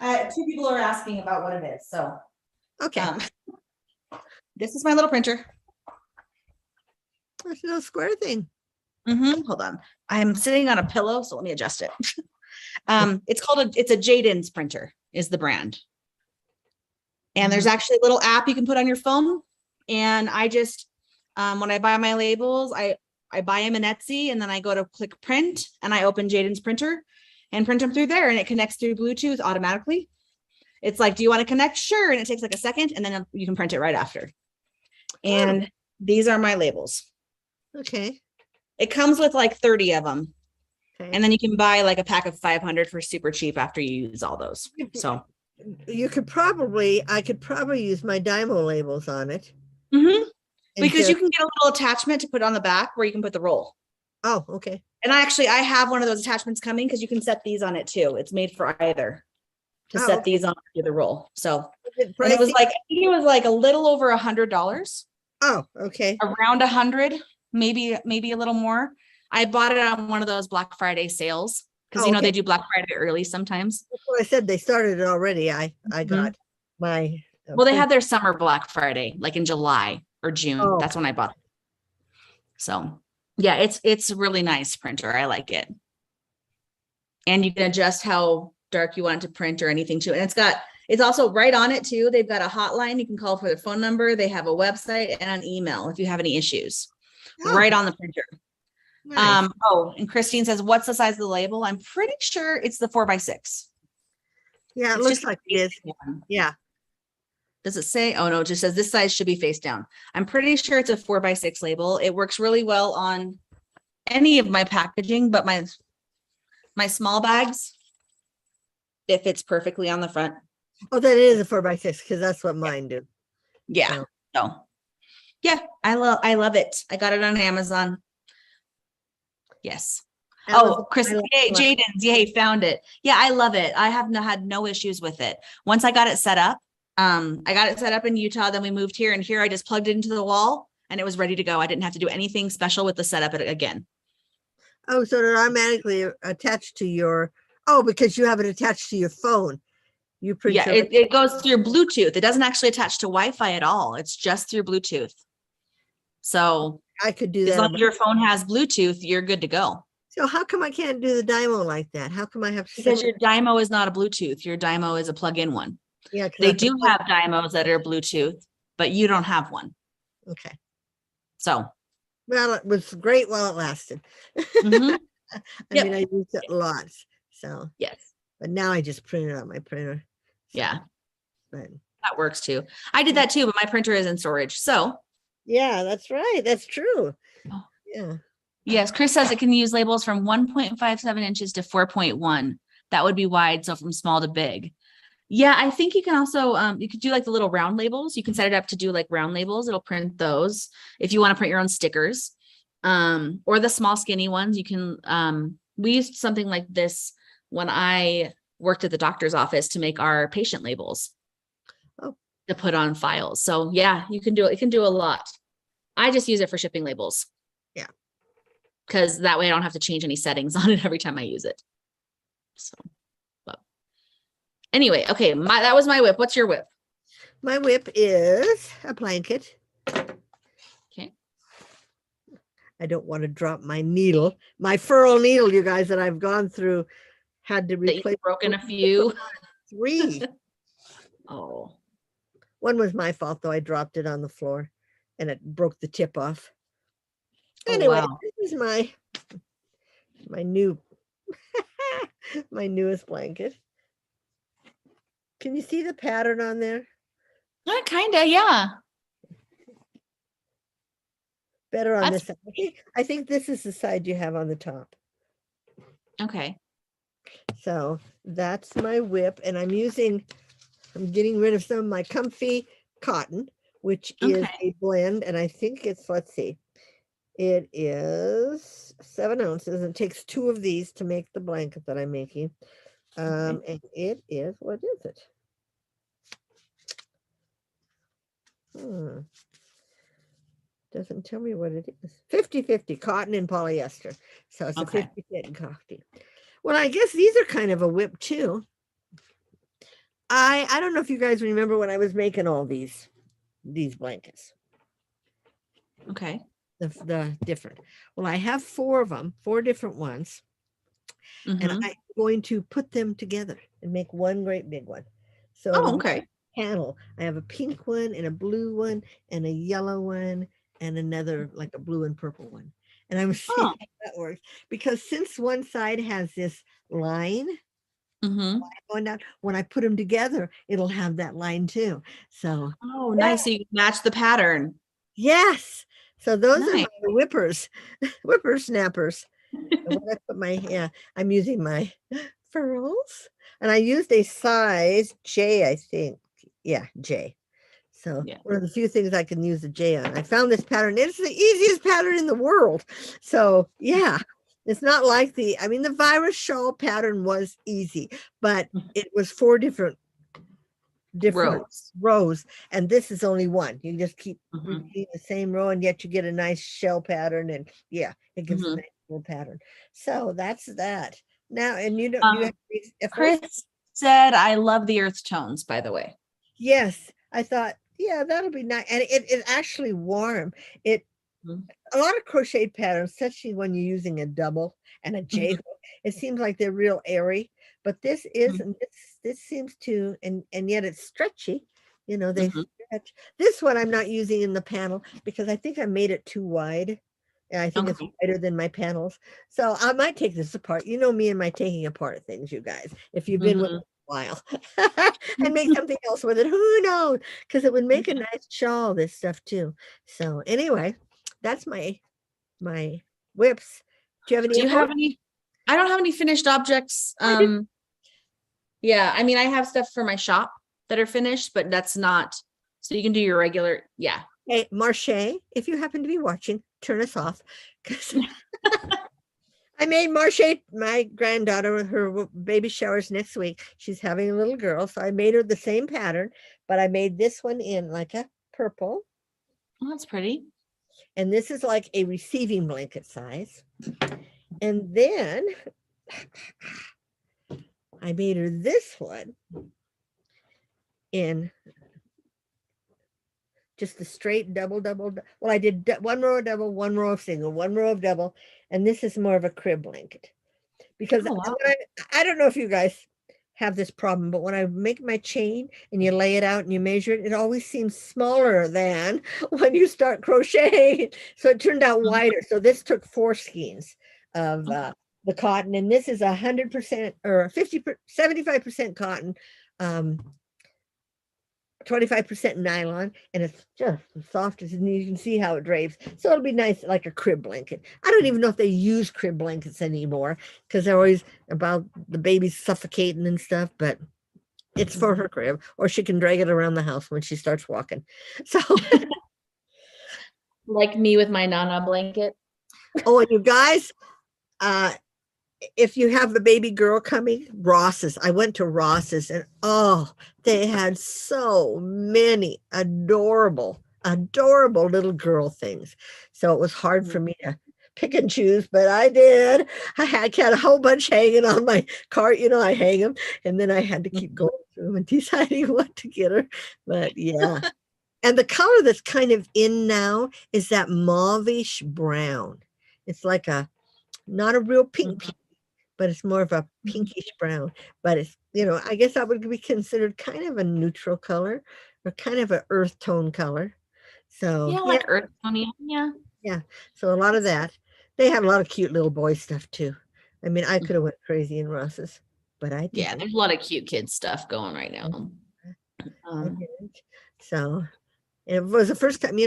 2 people are asking about what it is. So, okay. This is my little printer. That's a little square thing. Hold on. I'm sitting on a pillow, so let me adjust it. It's a Jaden's printer is the brand. And there's actually a little app you can put on your phone. And I just, when I buy my labels, I buy them in Etsy and then I go to click print and I open Jaden's printer and print them through there and it connects through Bluetooth automatically. It's like, do you want to connect? Sure. And it takes like a second and then you can print it right after. And these are my labels. Okay. It comes with like 30 of them. Okay. And then you can buy like a pack of 500 for super cheap after you use all those. So I could probably use my Dymo labels on it. Because you can get a little attachment to put on the back where you can put the roll. Oh, okay. And I have one of those attachments coming because you can set these on it too. It's made for either to set these on to the roll. So it was like, I think it was like a little over $100. Oh, okay. Around 100, maybe a little more. I bought it on one of those Black Friday sales because they do Black Friday early sometimes. That's what I said. They started it already. I got my. Well, they had their summer Black Friday, like in July or June. Oh. That's when I bought it. So yeah, it's a really nice printer. I like it. And you can adjust how dark you want it to print or anything too. And it's also right on it too. They've got a hotline. You can call for their phone number. They have a website and an email if you have any issues. Right on the printer. Nice. And Christine says, what's the size of the label? I'm pretty sure it's the 4x6. Yeah, it looks like it is. Yeah. Does it say? Oh no, it just says this size should be face down. I'm pretty sure it's a 4x6 label. It works really well on any of my packaging, but my small bags, it fits perfectly on the front. Oh, that is a 4x6 because that's what mine do. Yeah. So yeah, I love it. I got it on Amazon. Yes. Chris, yay, Jaden's, yay, found it. Yeah, I love it. I have had no issues with it. Once I got it set up, I got it set up in Utah, then we moved here and here I just plugged it into the wall and it was ready to go. I didn't have to do anything special with the setup again. Oh, so it automatically attached to because you have it attached to your phone. You print it goes through Bluetooth. It doesn't actually attach to Wi-Fi at all. It's just through Bluetooth. So I could do that. As long as your phone has Bluetooth, you're good to go. So how come I can't do the Dymo like that? How come I have to? Because your Dymo is not a Bluetooth. Your Dymo is a plug-in one. Yeah. They do have Dymos that are Bluetooth, but you don't have one. Okay. So. Well, it was great while it lasted. I mean, I used it lots. So. Yes. But now I just print it on my printer. So, yeah. That works too. I did that too, but my printer is in storage. So. Yeah, that's right. That's true. Oh. Yeah. Yes. Chris says it can use labels from 1.57 inches to 4.1. That would be wide. So from small to big. Yeah. I think you can also, you could do like the little round labels. You can set it up to do like round labels. It'll print those if you want to print your own stickers, or the small skinny ones. You can, we used something like this when I worked at the doctor's office to make our patient labels Oh. to put on files. So yeah, you can do it. It can do a lot. I just use it for shipping labels. Yeah. Because that way I don't have to change any settings on it every time I use it. So, but anyway, okay. That was my whip. What's your whip? My whip is a blanket. Okay. I don't want to drop my needle, my furl needle, you guys, that I've gone through, had to That replace you've broken a few. 3. Oh. One was my fault, though. I dropped it on the floor and it broke the tip off. Oh, Anyway, wow. this is my new my newest blanket. Can you see the pattern on there? Kind of, yeah. Better on That's this side. I think this is the side you have on the top. okay. So that's my whip, and I'm getting rid of some of my comfy cotton, which is Okay. a blend, and I think it's, let's see, it is 7 ounces. It takes 2 of these to make the blanket that I'm making. And it is, what is it? Doesn't tell me what it is. 50-50 cotton and polyester. So it's Okay. a 50-50 coffee. Well, I guess these are kind of a whip too. I don't know if you guys remember when I was making all these blankets. Okay. The different. Well, I have 4 of them, 4 different ones. And Mhm. I'm going to put them together and make one great big one. So Oh, it'll be okay. a panel. I have a pink one and a blue one and a yellow one and another like a blue and purple one. And I'm seeing Oh. how that works because since one side has this line Mhm. going down, when I put them together, it'll have that line too. So Oh, yeah, nice. So you match the pattern. yes. So those are Nice. my whippersnappers. And when I put my, I'm using my furls, and I used a size J, I think. Yeah, J. So Yeah. one of the few things I can use a J on. I found this pattern. It's the easiest pattern in the world. So yeah, it's not like the virus shawl pattern was easy, but it was 4 different Rows. rows, and this is only one. You just keep Mhm. repeating the same row, and yet you get a nice shell pattern, and yeah, it gives a Mhm. nice little pattern. So that's that. Now, and you know, do you have Um, these FOs? Chris said, I love the earth tones, by the way. Yes, I thought, yeah, that'll be nice, and it actually warm. It Mhm. A lot of crocheted patterns, especially when you're using a double and a J Mhm. hook, it seems like they're real airy. But this is, Mhm. and this seems to, and yet it's stretchy. You know, they Mhm. stretch. This one I'm not using in the panel because I think I made it too wide. And I think it's Okay. wider than my panels. So I might take this apart. You know me and my taking apart things, you guys, if you've been with me Mhm. a while. And make something else with it. Who knows? Because it would make a nice shawl, this stuff too. So anyway, that's my whips. Do you have any Do you info? have any? I don't have any finished objects. I did. Yeah, I mean, I have stuff for my shop that are finished, but that's not, so you can do your regular, yeah. Hey, Marche, if you happen to be watching, turn us off. Because I made Marche, my granddaughter, her baby showers next week. She's having a little girl. So I made her the same pattern, but I made this one in like a purple. Oh, that's pretty. And this is like a receiving blanket size. And then I made her this one in just the straight double. Well, I did 1 row of double, 1 row of single, 1 row of double, and this is more of a crib blanket. Because Oh, wow. I don't know if you guys have this problem, but when I make my chain and you lay it out and you measure it, it always seems smaller than when you start crocheting. So it turned out wider. So this took 4 skeins of the cotton, and this is 100% or 75% cotton, 25% nylon, and it's just as soft as you can see how it drapes. So it'll be nice, like a crib blanket. I don't even know if they use crib blankets anymore because they're always about the babies suffocating and stuff, but it's for her crib, or she can drag it around the house when she starts walking. So, Like me with my Nana blanket. oh, and you guys, uh, if you have a baby girl coming, Ross's. I went to Ross's and oh, they had so many adorable little girl things. So it was hard for me to pick and choose, but I did. I had a whole bunch hanging on my cart. I hang them, and then I had to keep going through them and deciding what to get her. But yeah. And the color that's kind of in now is that mauvish brown. It's like not a real pink, but it's more of a pinkish brown. But it's, I guess that would be considered kind of a neutral color or kind of an earth tone color. So yeah, like earth tone. Yeah. Yeah. So a lot of that. They have a lot of cute little boy stuff too. I mean, I could have went crazy in Ross's, but I didn't. Yeah, there's a lot of cute kid stuff going right now. So it was the first time,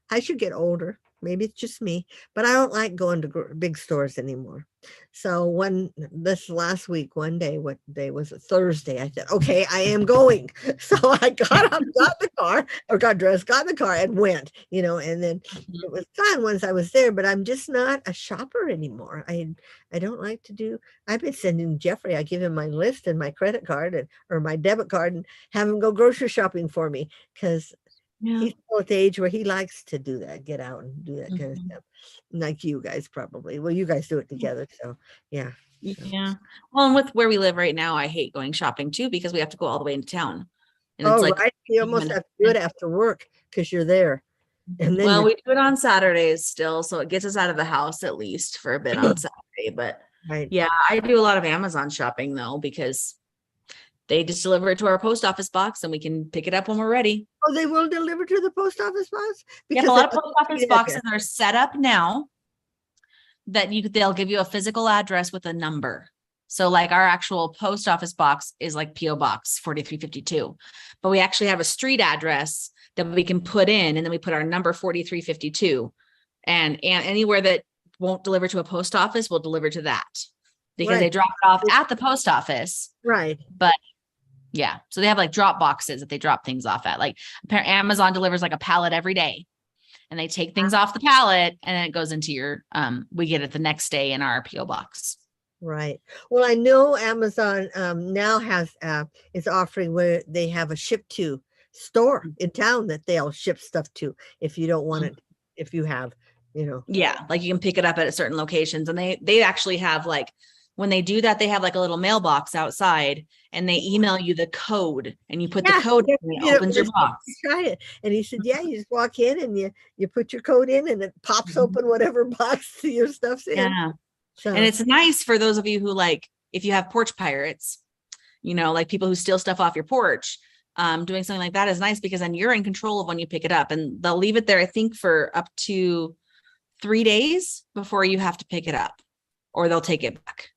I should get older. Maybe it's just me, but I don't like going to big stores anymore. So this last week, one day, what day was it? Thursday. I said, okay, I am going. So I got up, got the car, or got dressed, got in the car and went, and then it was fun once I was there, but I'm just not a shopper anymore. I don't like to do, I've been sending Jeffrey, I give him my list and my credit card or my debit card and have him go grocery shopping for me because he's still at the age where he likes to do that, get out and do that kind of stuff. Like you guys probably. Well, you guys do it together. So yeah. Yeah. Well, and with where we live right now, I hate going shopping too, because we have to go all the way into town. And it's like, right. You almost have to do it after work because you're there. And then we do it on Saturdays still. So it gets us out of the house at least for a bit on Saturday. But yeah, I do a lot of Amazon shopping though, because they just deliver it to our post office box and we can pick it up when we're ready. Oh, they will deliver to the post office box? Because a lot of post office boxes are set up now that they'll give you a physical address with a number. So like our actual post office box is like PO Box 4352, but we actually have a street address that we can put in, and then we put our number 4352, and anywhere that won't deliver to a post office will deliver to that, because they drop it off at the post office. Right. But yeah, so they have like drop boxes that they drop things off at. Like Amazon delivers like a pallet every day, and they take things off the pallet and then it goes into your, we get it the next day in our PO box. Right. Well, I know Amazon now is offering where they have a ship to store in town that they'll ship stuff to if you don't want it, if you have, Yeah, like you can pick it up at certain locations, and they actually have like, when they do that, they have like a little mailbox outside, and they email you the code, and you put the code in, and it opens your box. Try it. And he said, yeah, you just walk in and you put your code in and it pops open whatever box your stuff's in. Yeah. So. And it's nice for those of you who like, if you have porch pirates, like people who steal stuff off your porch, doing something like that is nice, because then you're in control of when you pick it up, and they'll leave it there, I think, for up to 3 days before you have to pick it up, or they'll take it back.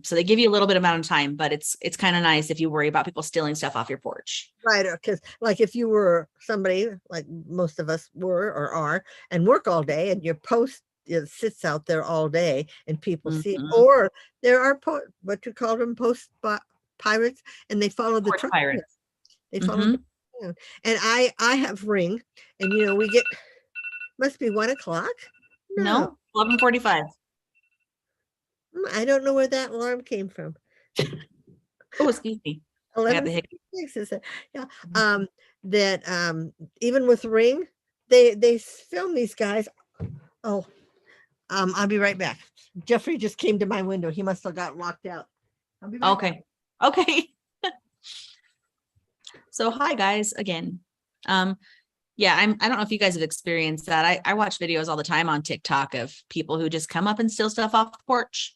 So they give you a little bit amount of time, but it's kind of nice if you worry about people stealing stuff off your porch. Right. Because like if you were somebody like most of us were or are and work all day, and your post sits out there all day and people see it, or there are what you call them, post pirates, and they follow the truck pirates. They follow and I have Ring, and we get, must be 1 o'clock. No, 11:45. I don't know where that alarm came from. Oh, excuse me. 11:56. Yeah. That even with Ring, they film these guys. Oh, I'll be right back. Jeffrey just came to my window. He must have got locked out. I'll be right back. Okay. So hi guys again. Yeah, I don't know if you guys have experienced that. I watch videos all the time on TikTok of people who just come up and steal stuff off the porch.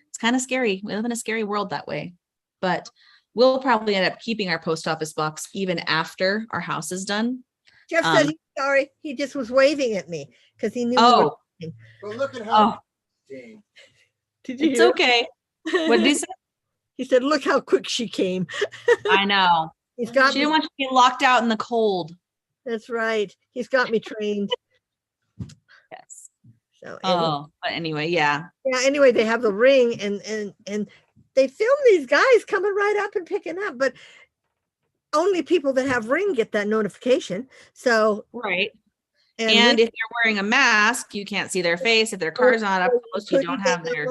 It's kind of scary. We live in a scary world that way, but we'll probably end up keeping our post office box even after our house is done. Jeff said he's sorry. He just was waving at me because he knew. Oh, well, look at how. Did you? It's okay. What did he say? He said, "Look how quick she came." I know. She didn't want you to get locked out in the cold. That's right. He's got me trained. Yes. So but anyway, yeah. Yeah. Anyway, they have the Ring, and they film these guys coming right up and picking up, but only people that have Ring get that notification. So right. And if you're wearing a mask, you can't see their face. If their car's not up close, you don't have their.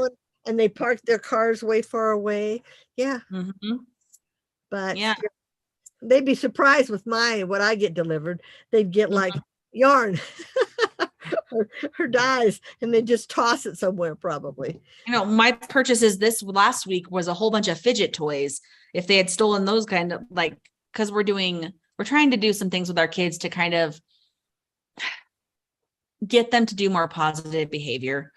and they park their cars way far away. Yeah, Mhm. but Yeah. they'd be surprised with what I get delivered. They'd get like Mhm. yarn or dyes, and they just toss it somewhere probably. My purchases this last week was a whole bunch of fidget toys. If they had stolen those kind of like, because we're trying to do some things with our kids to kind of get them to do more positive behavior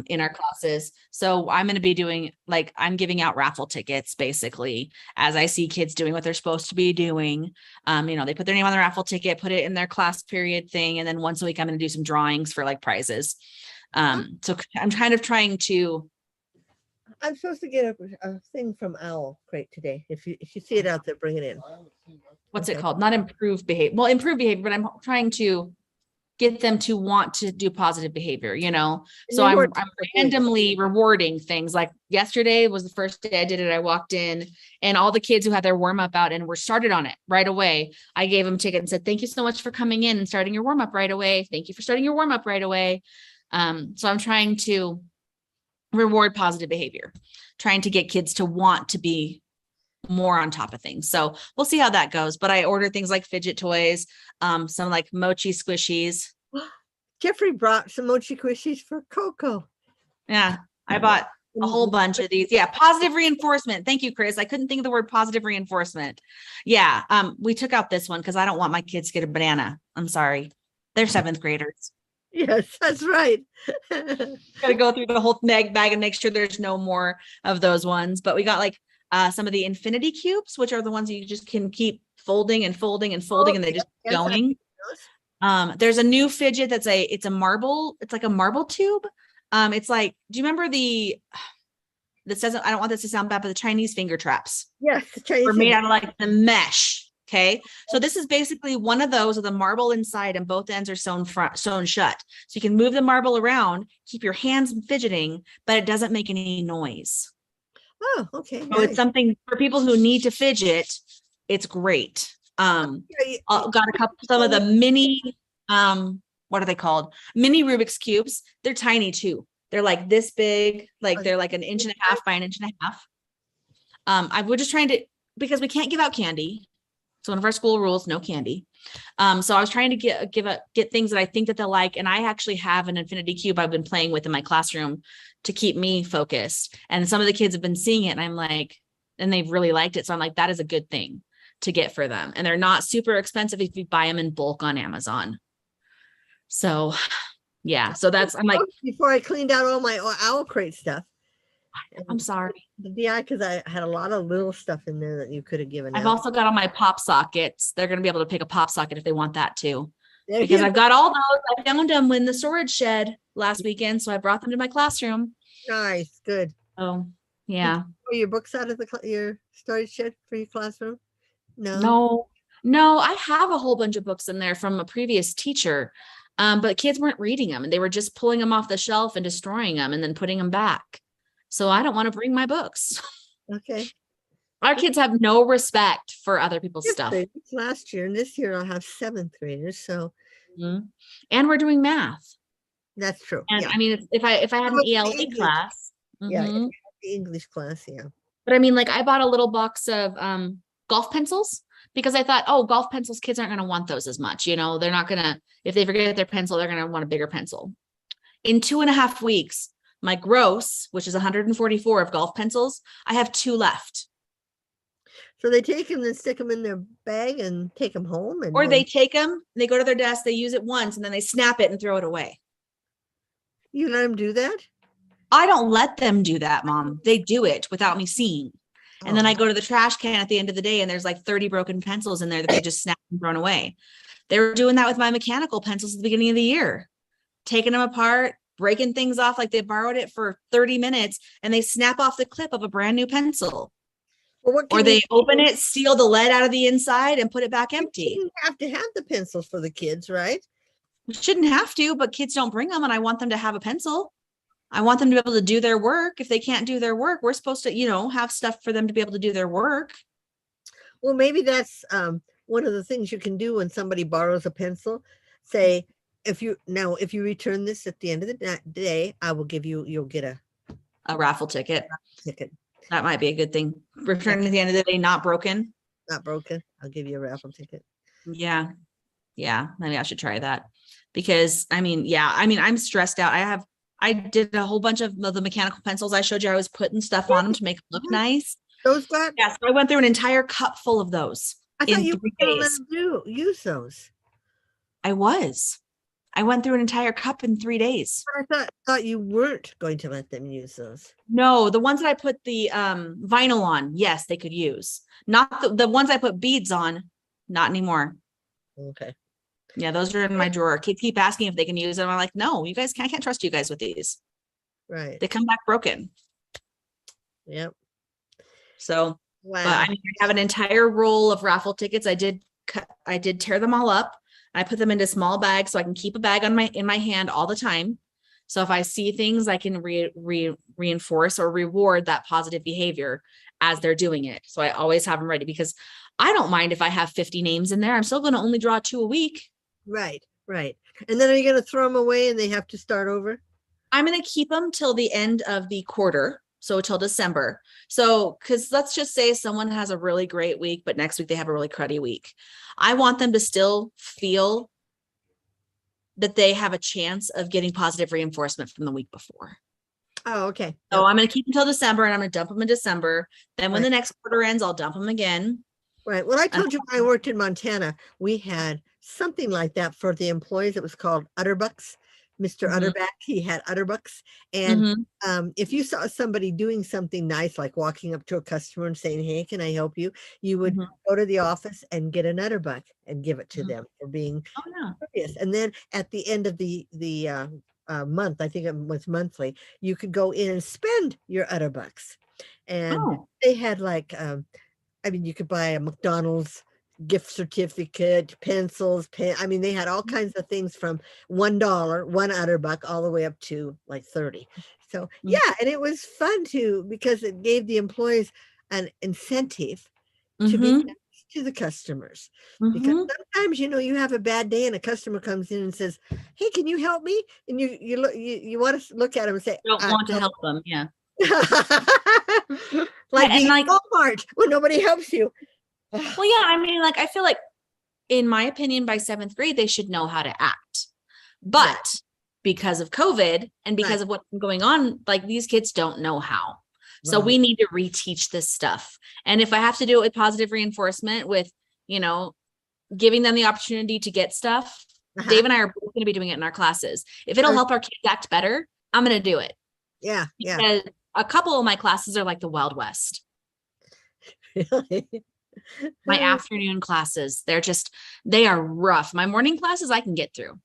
in our classes. So I'm going to be doing I'm giving out raffle tickets basically as I see kids doing what they're supposed to be doing. They put their name on the raffle ticket, put it in their class period thing. And then once a week, I'm going to do some drawings for like prizes. So I'm kind of trying to. I'm supposed to get a thing from Owl Crate today. If you see it out there, bring it in. What's it called? Not improve behavior. Well, improve behavior, but I'm trying to get them to want to do positive behavior, So I'm randomly rewarding things. Like yesterday was the first day I did it. I walked in and all the kids who had their warm up out and were started on it right away. I gave them a ticket and said, thank you so much for coming in and starting your warm up right away. Thank you for starting your warm up right away. So I'm trying to reward positive behavior, trying to get kids to want to be more on top of things. So we'll see how that goes. But I ordered things like fidget toys, some like mochi squishies. Jeffrey brought some mochi squishies for Coco. Yeah, I bought a whole bunch of these. Yeah, positive reinforcement. Thank you, Chris. I couldn't think of the word positive reinforcement. Yeah, we took out this one because I don't want my kids to get a banana. I'm sorry. They're 7th graders. Yes, that's right. Got to go through the whole bag and make sure there's no more of those ones. But we got like some of the infinity cubes, which are the ones you just can keep folding and folding and folding, and they just keep going. There's a new fidget it's a marble. It's like a marble tube. It's like, do you remember that says, I don't want this to sound bad, but the Chinese finger traps. Yes, the Chinese were made out of like the mesh. Okay. So this is basically one of those with a marble inside and both ends are sewn shut. So you can move the marble around, keep your hands fidgeting, but it doesn't make any noise. Oh, okay. So it's something for people who need to fidget. It's great. Got some of the mini, what are they called? Mini Rubik's cubes. They're tiny too. They're like this big, they're like 1.5 inches by 1.5 inches. I was just trying to, because we can't give out candy. So one of our school rules, no candy. So I was trying to get things that I think that they'll like. And I actually have an infinity cube I've been playing with in my classroom to keep me focused. And some of the kids have been seeing it and I'm like, and they've really liked it. So I'm like, that is a good thing to get for them. And they're not super expensive if you buy them in bulk on Amazon. So yeah, so I'm like, before I cleaned out all my Owl Crate stuff. I'm sorry. Yeah, because I had a lot of little stuff in there that you could have given. I've also got all my pop sockets. They're going to be able to pick a pop socket if they want that too. Because I've got all those. I found them in the storage shed last weekend, so I brought them to my classroom. Nice, good. Oh, yeah. Your books out of your storage shed for your classroom? No, I have a whole bunch of books in there from a previous teacher, but kids weren't reading them and they were just pulling them off the shelf and destroying them and then putting them back. So I don't want to bring my books. Okay. Our kids have no respect for other people's stuff. Last year and this year I'll have 7th graders. So, and we're doing math. That's true. And yeah. I mean, if I had an ELA class, yeah, the English class, yeah. But I mean, I bought a little box of golf pencils because I thought, golf pencils, kids aren't going to want those as much. They're not going to, if they forget their pencil, they're going to want a bigger pencil. In 2.5 weeks, my gross, which is 144 of golf pencils, I have 2 left. So they take them and stick them in their bag and take them home? Or they take them, they go to their desk, they use it once, and then they snap it and throw it away. You let them do that? I don't let them do that, Mom. They do it without me seeing. And then I go to the trash can at the end of the day, and there's like 30 broken pencils in there that they just snapped and thrown away. They were doing that with my mechanical pencils at the beginning of the year, taking them apart, breaking things off like they borrowed it for 30 minutes, and they snap off the clip of a brand new pencil. Well, or they open it, steal the lead out of the inside, and put it back empty. You have to have the pencils for the kids, right? We shouldn't have to, but kids don't bring them, and I want them to have a pencil. I want them to be able to do their work. If they can't do their work, we're supposed to, have stuff for them to be able to do their work. Well, maybe that's one of the things you can do when somebody borrows a pencil. Say, if you return this at the end of the day, I will give you'll get a a raffle ticket. Ticket. That might be a good thing. Returning at the end of the day, not broken. Not broken. I'll give you a raffle ticket. Yeah. Yeah. Maybe I should try that because I'm stressed out. I did a whole bunch of the mechanical pencils I showed you. I was putting stuff on them to make them look nice. Those got? Yeah. So I went through an entire cup full of those I thought in you 3 were going to let days. them use those. I went through an entire cup in 3 days. But I thought you weren't going to let them use those. No, the ones that I put the vinyl on, yes, they could use. Not the ones I put beads on, not anymore. Okay. Yeah, those are in my drawer. Kids keep asking if they can use them. I'm like, no, you guys I can't trust you guys with these. Right. They come back broken. Yep. So, wow. But I have an entire roll of raffle tickets. I did tear them all up. I put them into small bags so I can keep a bag in my hand all the time. So if I see things, I can reinforce or reward that positive behavior as they're doing it. So I always have them ready because I don't mind if I have 50 names in there. I'm still going to only draw 2 a week. Right. And then are you going to throw them away and they have to start over? I'm going to keep them till the end of the quarter. So till December. So, because let's just say someone has a really great week, but next week they have a really cruddy week. I want them to still feel that they have a chance of getting positive reinforcement from the week before. Oh, okay. So I'm going to keep until December and I'm going to dump them in December. Then when the next quarter ends, I'll dump them again. Right. Well, I told you when I worked in Montana, we had something like that for the employees. It was called Utterbucks. Mr. Utterback, he had Utterbucks. And if you saw somebody doing something nice, like walking up to a customer and saying, hey, can I help you? You would go to the office and get an Utterbuck and give it to them for being curious. And then at the end of the month, I think it was monthly, you could go in and spend your Utterbucks. And they had like, you could buy a McDonald's gift certificate, pencils, they had all kinds of things from $1, one Utterbuck, all the way up to like 30. So yeah, and it was fun too, because it gave the employees an incentive to be nice to the customers. Because sometimes, you have a bad day and a customer comes in and says, hey, can you help me? And you want to look at them and say, don't want to help them. Yeah. like Walmart when nobody helps you. Well, yeah, I feel like, in my opinion, by 7th grade, they should know how to act. But because of COVID and because of what's been going on, like these kids don't know how. So we need to reteach this stuff. And if I have to do it with positive reinforcement, with, giving them the opportunity to get stuff, Dave and I are both going to be doing it in our classes. If it'll help our kids act better, I'm going to do it. Yeah. Because a couple of my classes are like the Wild West. Really? My afternoon classes, they are rough. My morning classes I can get through.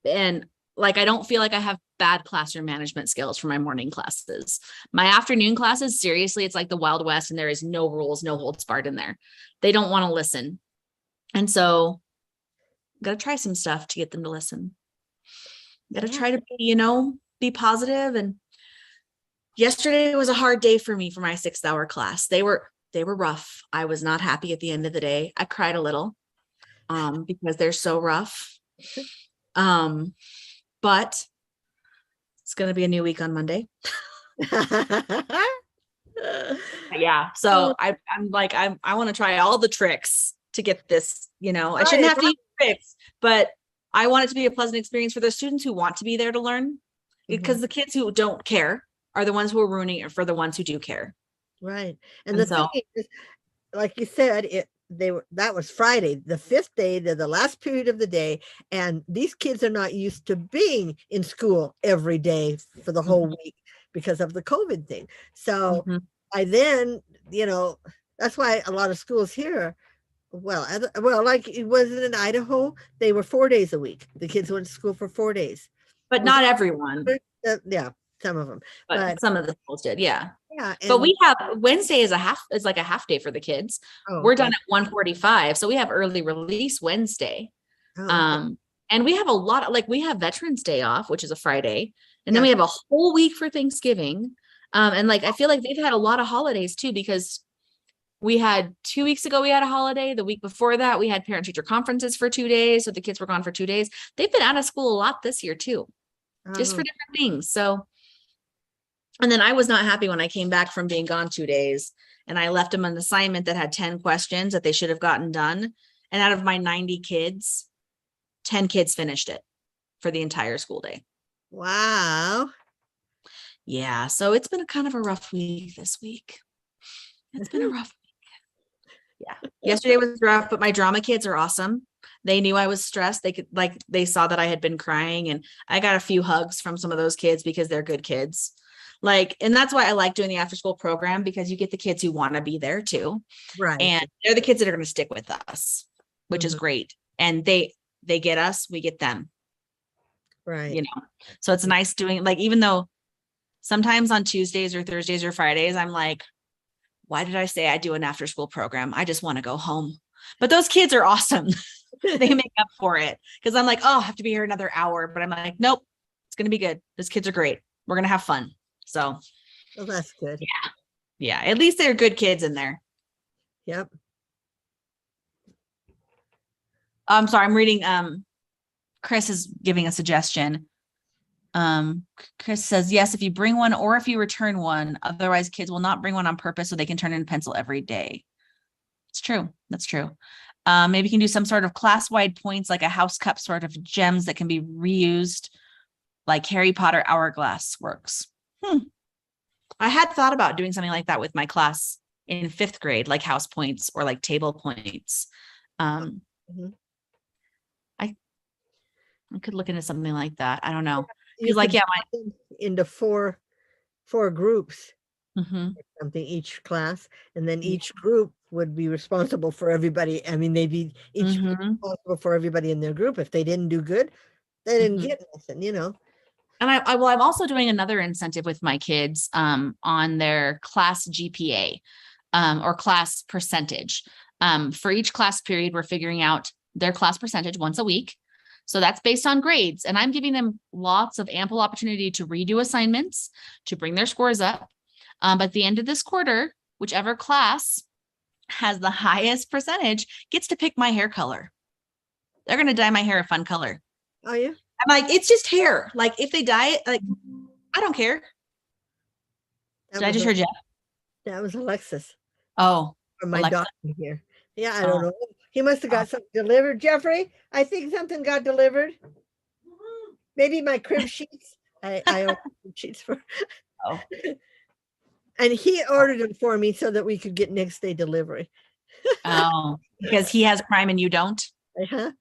And I don't feel like I have bad classroom management skills for my morning classes. My afternoon classes, seriously, it's like the Wild West and there is no rules, no holds barred in there. They don't want to listen. And so got to try some stuff to get them to listen. Got to try to be positive. And yesterday was a hard day for me for my 6-hour class. They were rough. I was not happy at the end of the day. I cried a little because they're so rough. But it's going to be a new week on Monday. Yeah. So I want to try all the tricks to get this, I shouldn't have to use tricks, but I want it to be a pleasant experience for the students who want to be there to learn, because the kids who don't care are the ones who are ruining it for the ones who do care. Right. And the thing is, like you said, that was Friday, the 5th day, the last period of the day. And these kids are not used to being in school every day for the whole week because of the COVID thing. So I then, that's why a lot of schools here, like it wasn't in Idaho, they were 4 days a week. The kids went to school for 4 days. But not everyone. Yeah. Some of them, but some of the schools did. Yeah. But we have Wednesday is like a half day for the kids. We're done at 1:45. So we have early release Wednesday. And we have a lot of, we have Veterans Day off, which is a Friday. And then we have a whole week for Thanksgiving. And I feel like they've had a lot of holidays too, because we had 2 weeks ago, we had a holiday. The week before that, we had parent teacher conferences for 2 days. So the kids were gone for 2 days. They've been out of school a lot this year too, just for different things. So And then I was not happy when I came back from being gone 2 days and I left them an assignment that had 10 questions that they should have gotten done. And out of my 90 kids, 10 kids finished it for the entire school day. Wow. Yeah. So it's been a kind of a rough week this week. It's been a rough week. Yeah. Yesterday was rough, but my drama kids are awesome. They knew I was stressed. They saw that I had been crying, and I got a few hugs from some of those kids because they're good kids. And that's why I like doing the after school program, because you get the kids who want to be there too. Right. And they're the kids that are going to stick with us, which is great. And they get us, we get them. Right. So it's nice doing, even though sometimes on Tuesdays or Thursdays or Fridays, I'm like, why did I say I do an after school program? I just want to go home. But those kids are awesome. They make up for it, because I'm like, oh, I have to be here another hour. But I'm like, nope, it's going to be good. Those kids are great. We're going to have fun. So well, that's good. Yeah. Yeah. At least they're good kids in there. Yep. I'm sorry. I'm reading. Chris is giving a suggestion. Chris says, yes, if you bring one or if you return one, otherwise kids will not bring one on purpose so they can turn in pencil every day. It's true. That's true. Maybe you can do some sort of class-wide points, like a house cup sort of gems that can be reused, like Harry Potter hourglass works. I had thought about doing something like that with my class in 5th grade, like house points or like table points. I could look into something like that. I don't know. You into four groups, something each class, and then each group would be responsible for everybody. I mean, they'd be each responsible for everybody in their group. If they didn't do good, they didn't get nothing, And I'm also doing another incentive with my kids on their class GPA or class percentage. For each class period, we're figuring out their class percentage once a week. So that's based on grades, and I'm giving them lots of ample opportunity to redo assignments, to bring their scores up. But at the end of this quarter, whichever class has the highest percentage gets to pick my hair color. They're going to dye my hair a fun color. Oh, yeah. I'm like, it's just hair. Like, if they dye it, I don't care. Did I just hear Jeff? That was Alexis. Oh, or my doctor here. Yeah, I don't know. He must have got something delivered. Jeffrey, I think something got delivered. Maybe my crib sheets. I ordered crib sheets for. And he ordered them for me so that we could get next day delivery. Because he has Prime and you don't.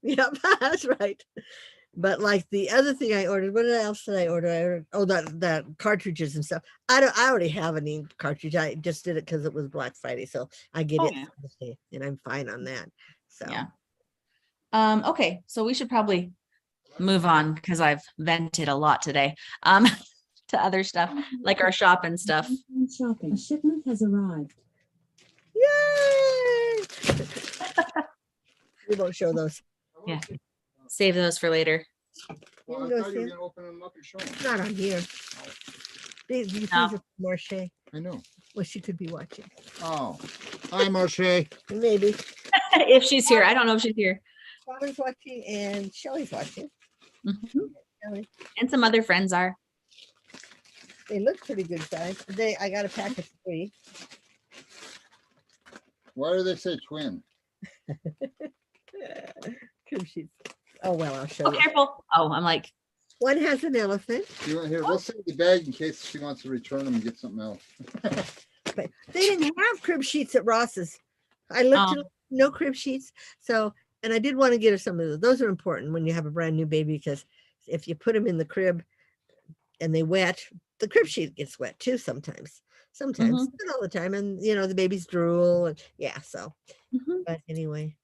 Yep, that's right. But like the other thing I ordered, what else did I order? I ordered, that cartridges and stuff. I already have an ink cartridge. I just did it because it was Black Friday, so I get it Thursday, and I'm fine on that. So yeah. Okay, so we should probably move on because I've vented a lot today. To other stuff like our shop and stuff. Shopping shipment has arrived. Yay! We won't show those. Yeah. Save those for later. Well, I thought you were gonna open them up and show them. Not on here. These are Marche. I know. Well, she could be watching. Oh, hi, Marche. Maybe. If she's here. I don't know if she's here. Father's watching and Shelly's watching. Shelly. And some other friends are. They look pretty good size. I got a pack of 3. Why do they say twin? Oh, well, I'll show you. Careful. Oh, I'm like. One has an elephant. Here, we'll save the bag in case she wants to return them and get something else. But they didn't have crib sheets at Ross's. I looked at no crib sheets. So, and I did want to get her some of those. Those are important when you have a brand new baby, because if you put them in the crib and they wet, the crib sheet gets wet too sometimes. Sometimes, not all the time. And, the babies drool. And so. But anyway.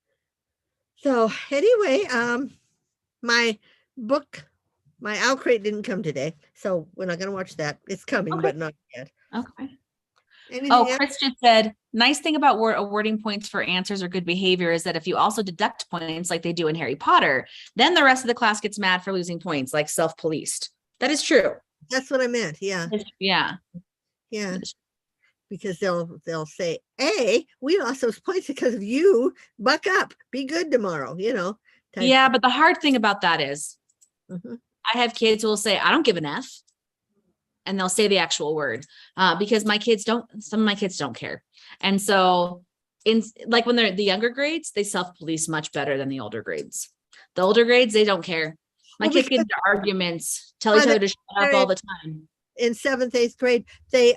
So, my book, my Owl Crate didn't come today. So, we're not going to watch that. It's coming, but not yet. Okay. Anything Chris just said, nice thing about awarding points for answers or good behavior is that if you also deduct points like they do in Harry Potter, then the rest of the class gets mad for losing points, like self-policed. That is true. That's what I meant. Yeah. Yeah. Yeah. Because they'll say, hey, we lost those points because of you. Buck up. Be good tomorrow, Yeah, but the hard thing about that is I have kids who will say, I don't give an F. and they'll say the actual word, because some of my kids don't care. And so in like when they're the younger grades, they self-police much better than the older grades. The older grades, they don't care. My Well, kids get because into arguments, tell by each the other to shut up all the time. in 7th, 8th grade, they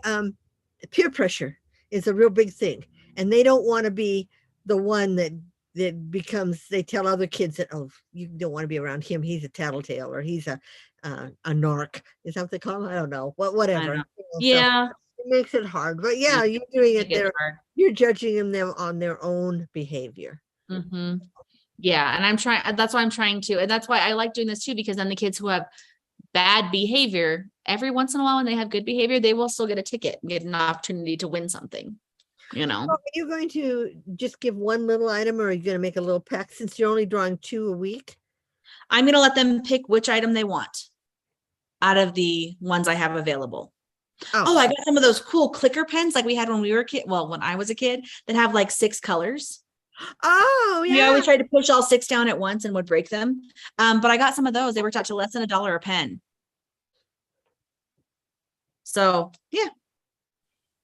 peer pressure is a real big thing. And they don't want to be the one that becomes, they tell other kids that, oh, you don't want to be around him. He's a tattletale, or he's a narc. Is that what they call him? I don't know. Whatever. know. You know, so Yeah. it makes it hard. But Yeah, yeah, you're doing it it gets there. hard. You're judging them on their own behavior. Mm-hmm. Yeah. And I'm trying, that's why I'm trying to, and that's why I like doing this too, because then the kids who have bad behavior, every once in a while, when they have good behavior, they will still get a ticket and get an opportunity to win something, you know? So are you going to just give one little item, or are you going to make a little pack since you're only drawing 2 a week? I'm going to let them pick which item they want out of the ones I have available. Oh, I got some of those cool clicker pens like we had when we were a kid. Well, when I was a kid, that have like 6 colors. Oh, We yeah. always tried to push all 6 down at once and would break them. But I got some of those. They worked out to less than $1 a pen. So yeah.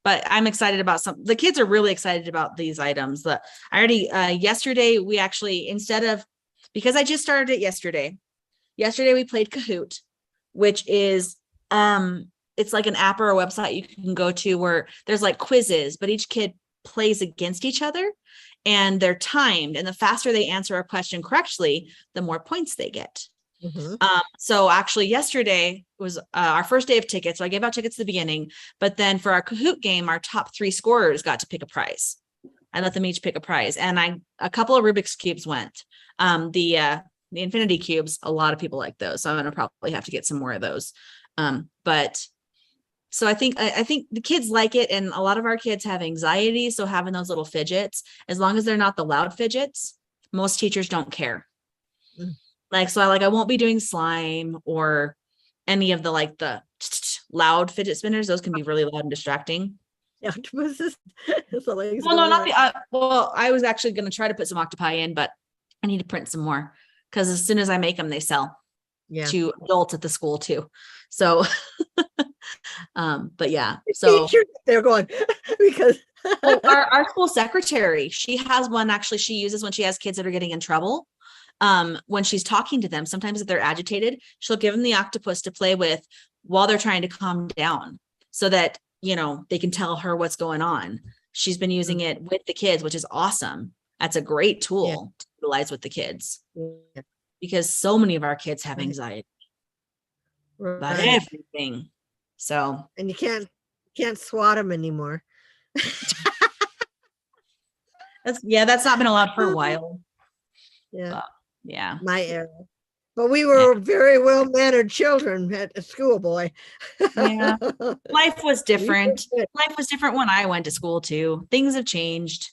But I'm excited about the kids are really excited about these items. I already, yesterday, we actually, because I just started it yesterday we played Kahoot, which is, it's like an app or a website you can go to where there's like quizzes, but each kid plays against each other and they're timed. And the faster they answer a question correctly, the more points they get. Mhm. So actually yesterday was our first day of tickets. So I gave out tickets at the beginning, but then for our Kahoot game, our top 3 scorers got to pick a prize. I let them each pick a prize, and a couple of Rubik's cubes went. The infinity cubes, a lot of people like those. So I'm going to probably have to get some more of those. But so I think the kids like it, and a lot of our kids have anxiety. So having those little fidgets, as long as they're not the loud fidgets, most teachers don't care. Mm. I won't be doing slime or any of the loud fidget spinners. Those can be really loud and distracting. The octopuses. So like, Well, no, not the, well, I was actually going to try to put some octopi in, but I need to print some more because as soon as I make them, they sell yeah. to adults at the school too. So, but yeah, so Teachers, they're going because well, our school secretary, she has one actually she uses when she has kids that are getting in trouble. When she's talking to them, sometimes if they're agitated, she'll give them the octopus to play with while they're trying to calm down so that, they can tell her what's going on. She's been using it with the kids, which is awesome. That's a great tool to utilize with the kids because so many of our kids have anxiety about everything. So, and you can't swat them anymore. that's not been allowed for a while. Yeah. But, yeah. My era. But we were very well-mannered children at school, boy. Yeah. Life was different. good. Life was different when I went to school too. Things have changed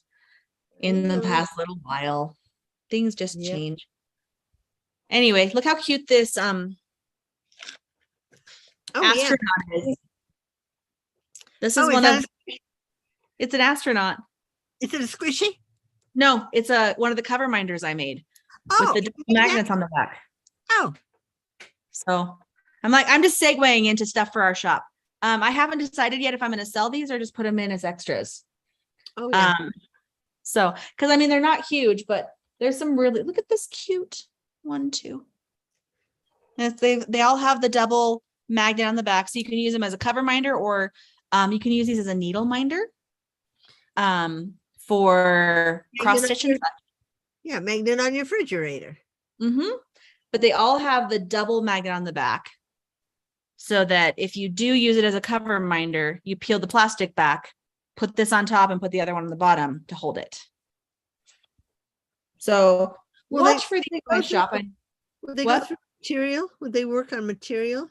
in the past little while. Things just change. Anyway, look how cute this astronaut is. This is it's an astronaut. Is it a squishy? No, it's one of the cover minders I made with the magnets on the back. Oh. So I'm just segueing into stuff for our shop. I haven't decided yet if I'm going to sell these or just put them in as extras. Oh, yeah. So, because they're not huge, but there's some really, look at this cute 1, 2. And they all have the double magnet on the back, so you can use them as a cover minder, or you can use these as a needle minder for cross stitch and such. Yeah, magnet on your refrigerator. Mm-hmm. But they all have the double magnet on the back, so that if you do use it as a cover minder, you peel the plastic back, put this on top, and put the other one on the bottom to hold it. So watch for these in my shop. Would they go through material? Would they work on material?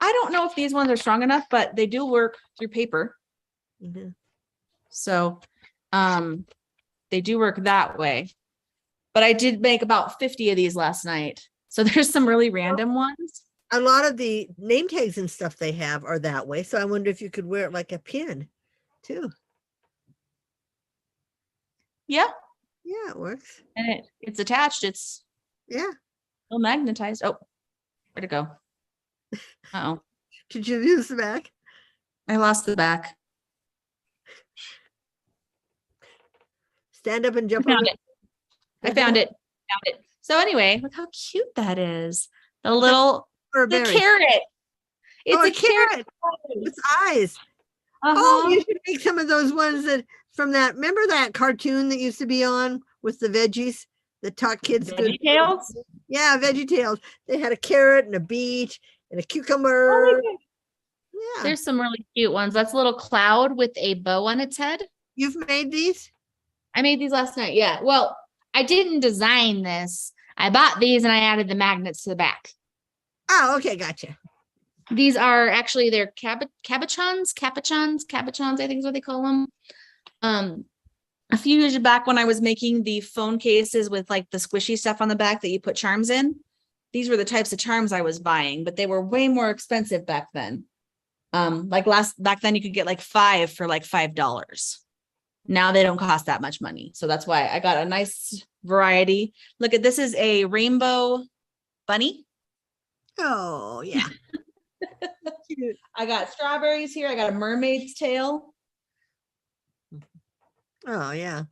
I don't know if these ones are strong enough, but they do work through paper. Mm-hmm. So they do work that way. But I did make about 50 of these last night. So there's some really random ones. A lot of the name tags and stuff they have are that way. So I wonder if you could wear it like a pin too. Yeah. Yeah, it works. And it's attached. It's still magnetized. Oh, where'd it go? Uh-oh. Did you lose the back? I lost the back. Stand up and I jump found over. it. I found it. Found it. So anyway, look how cute that is. The little Or a the berry. carrot. It's Oh, a carrot. with eyes. Oh, Uh-huh. you should make some of those ones that from that. Remember that cartoon that used to be on with the veggies that taught kids good. VeggieTales? Yeah, VeggieTales. They had a carrot and a beet and a Oh cucumber. my God. Yeah, There's some really cute ones. That's a little cloud with a bow on its head. you've made these? I made these last night. Yeah. Well, I didn't design this. I bought these and I added the magnets to the back. Oh, okay, gotcha. These are actually they're cabochons, I think is what they call them. A few years back when I was making the phone cases with like the squishy stuff on the back that you put charms in, these were the types of charms I was buying, but they were way more expensive back then. Back then you could get like 5 for like $5. Now they don't cost that much money. So that's why I got a nice variety. Look at this is a rainbow bunny. Oh, yeah. Cute. I got strawberries here. I got a mermaid's tail. Oh, yeah.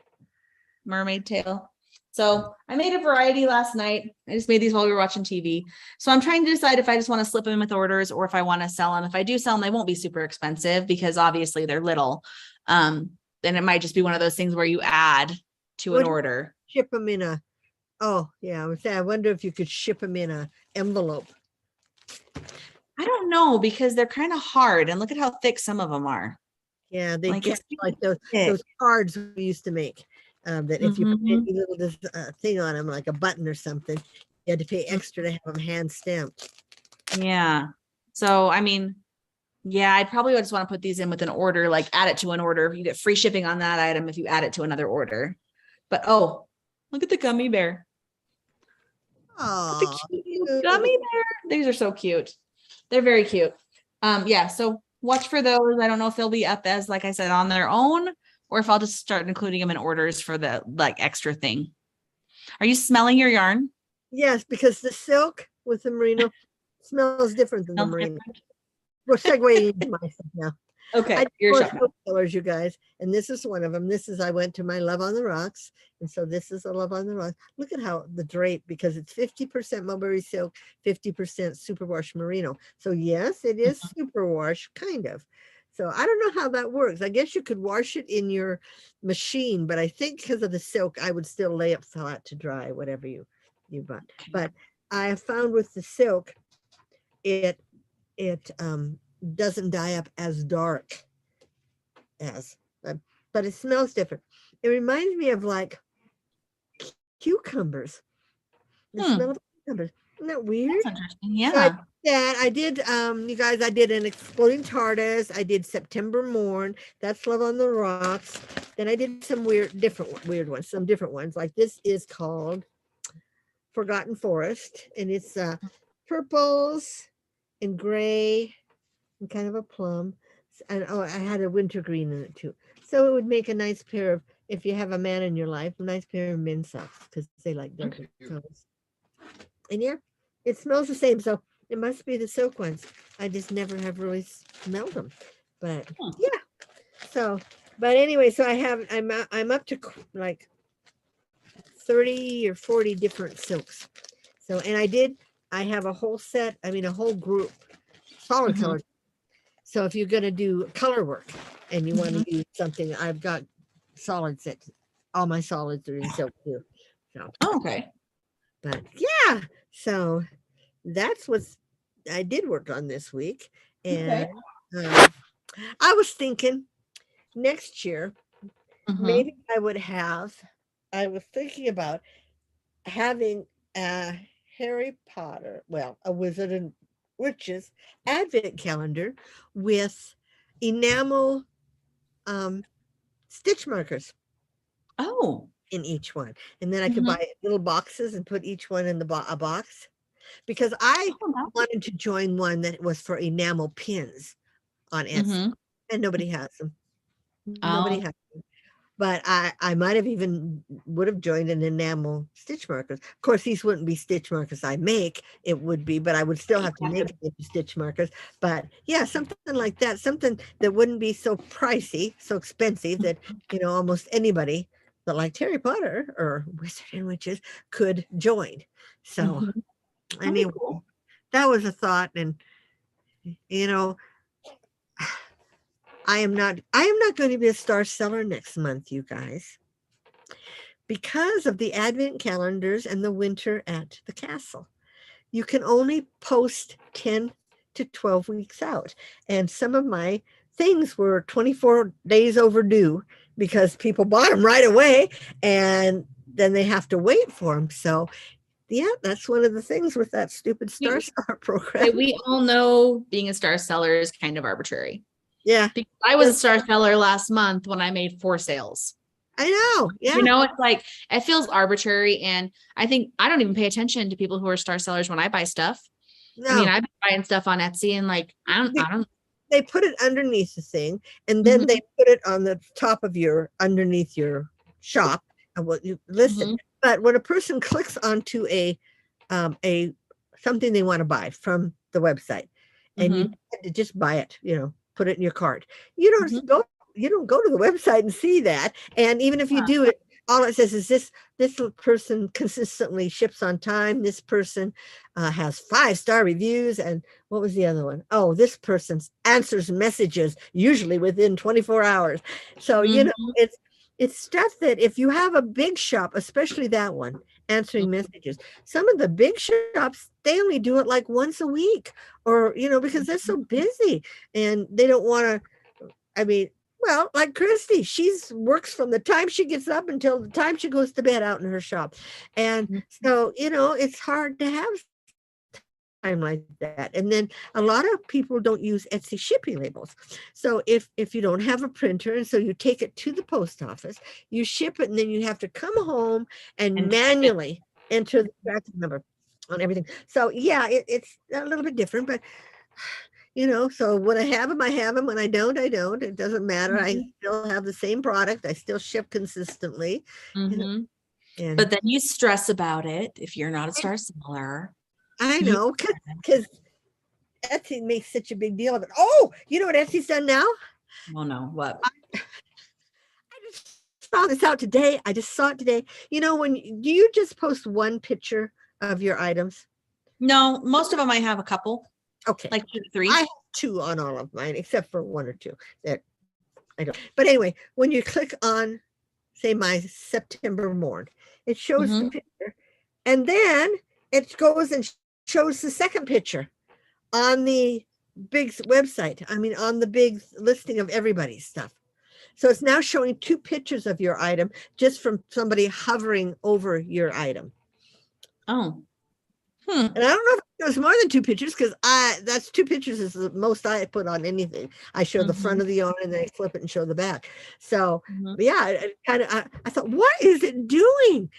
Mermaid tail. So I made a variety last night. I just made these while we were watching TV. So I'm trying to decide if I just want to slip them in with orders or if I want to sell them. If I do sell them, they won't be super expensive because obviously they're little. Then it might just be one of those things where you add to an Would you order. Ship them in a. Oh, yeah. I would say. I wonder if you could ship them in a envelope. I don't know because they're kind of hard and look at how thick some of them are. Yeah, they Like, get it's like thick. those cards we used to make. That if you put Mhm. any little thing on them, like a button or something, you had to pay extra to have them hand stamped. Yeah. So, I mean, yeah, I probably would just want to put these in with an order, like add it to an order. You get free shipping on that item if you add it to another order. But oh, look at the gummy bear. Oh, The cute gummy bear. These are so cute. They're very cute. Yeah, so watch for those. I don't know if they'll be up as, like I said, on their own, or if I'll just start including them in orders for the like extra thing. Are you smelling your yarn? yes, because the silk with the merino smells different than the Smells merino. different? We're segueing into myself now. Okay, I you're pour shop. soap colors, you guys, and this is one of them. This is I went to my Love on the Rocks, and so this is a Love on the Rocks. Look at how the drape, because it's 50% mulberry silk, 50% superwash merino. So yes, it is superwash, kind of. So I don't know how that works. I guess you could wash it in your machine, but I think because of the silk, I would still lay it flat to dry, whatever you bought. But I have found with the silk, it doesn't dye up as dark as, but it smells different. It reminds me of like cucumbers. The smell of cucumbers. Isn't that weird? That's interesting. So Yeah. I did, you guys, I did an exploding TARDIS. I did September Morn. That's Love on the Rocks. Then I did some weird ones, some different ones. Like this is called Forgotten Forest, and it's purples and gray and kind of a plum. And oh, I had a wintergreen in it too. So it would make a nice pair of, if you have a man in your life, a nice pair of men's socks because they like darker colors. And yeah, it smells the same. So it must be the silk ones. I just never have really smelled them. But yeah. So, but anyway, so I'm up to like 30 or 40 different silks. So, and I have a whole set, a whole group, solid colors. So if you're going to do color work and you want to use something, I've got solid sets. All my solids are in silk too. So, Okay. but yeah, so that's what I did work on this week. And I was thinking next year, maybe I was thinking about having a Harry Potter, a Wizard and Witches advent calendar with enamel stitch markers Oh. in each one. And then I could buy little boxes and put each one in a box, because I wanted to join one that was for enamel pins on Etsy, and nobody has them. Nobody has them. but I might have even would have joined an enamel stitch markers. Of course, these wouldn't be stitch markers I make. It would be, but I would still have to make it into stitch markers. But yeah, something like that, something that wouldn't be so pricey, so expensive that, almost anybody that liked Harry Potter or Wizard and Witches could join. So Mhm. That'd be anyway, cool. that was a thought. And, I am not going to be a star seller next month, you guys, because of the advent calendars and the winter at the castle. You can only post 10 to 12 weeks out. And some of my things were 24 days overdue because people bought them right away and then they have to wait for them. So yeah, that's one of the things with that stupid Star Star program. We all know being a star seller is kind of arbitrary. Yeah, Because I was a star seller last month when I made 4 sales. I know. Yeah. It's like, it feels arbitrary. And I think I don't even pay attention to people who are star sellers when I buy stuff. No. I mean, I've been buying stuff on Etsy and like, I don't. They put it underneath the thing and then they put it on the top of underneath your shop and what you listed. But when a person clicks onto a something they want to buy from the website and you had to just buy it, put it in your cart. You don't go to the website and see that. And even if you do it, all it says is this person consistently ships on time. This person has 5-star reviews. And what was the other one? Oh, this person answers messages usually within 24 hours. So, it's stuff that if you have a big shop, especially that one, answering messages, some of the big shops, they only do it like once a week or, because they're so busy and they don't want to, well, like Christy, she's works from the time she gets up until the time she goes to bed out in her shop. And so, it's hard to have time like that. And then a lot of people don't use Etsy shipping labels. So if you don't have a printer, and so you take it to the post office, you ship it, and then you have to come home and manually enter the tracking number on everything. So yeah, it's a little bit different, but so when I have them, I have them. When I don't, I don't. It doesn't matter. I still have the same product. I still ship consistently. And But then you stress about it if you're not a star seller. I know, because Etsy makes such a big deal of it. Oh, you know what Etsy's done now? Oh no, what? I just saw this out today. I just saw it today. Do you just post one picture of your items? No, most of them I have a couple. Okay. Like 2 to 3. I have 2 on all of mine, except for 1 or 2 that I don't. But anyway, when you click on, say, my September morn, it shows the picture. And then it goes and shows the second picture on the big website. On the big listing of everybody's stuff. So it's now showing 2 pictures of your item just from somebody hovering over your item. Oh. And I don't know if there's more than 2 pictures because that's 2 pictures is the most I put on anything. I show the front of the yarn and then I flip it and show the back. So yeah, I thought, what is it doing?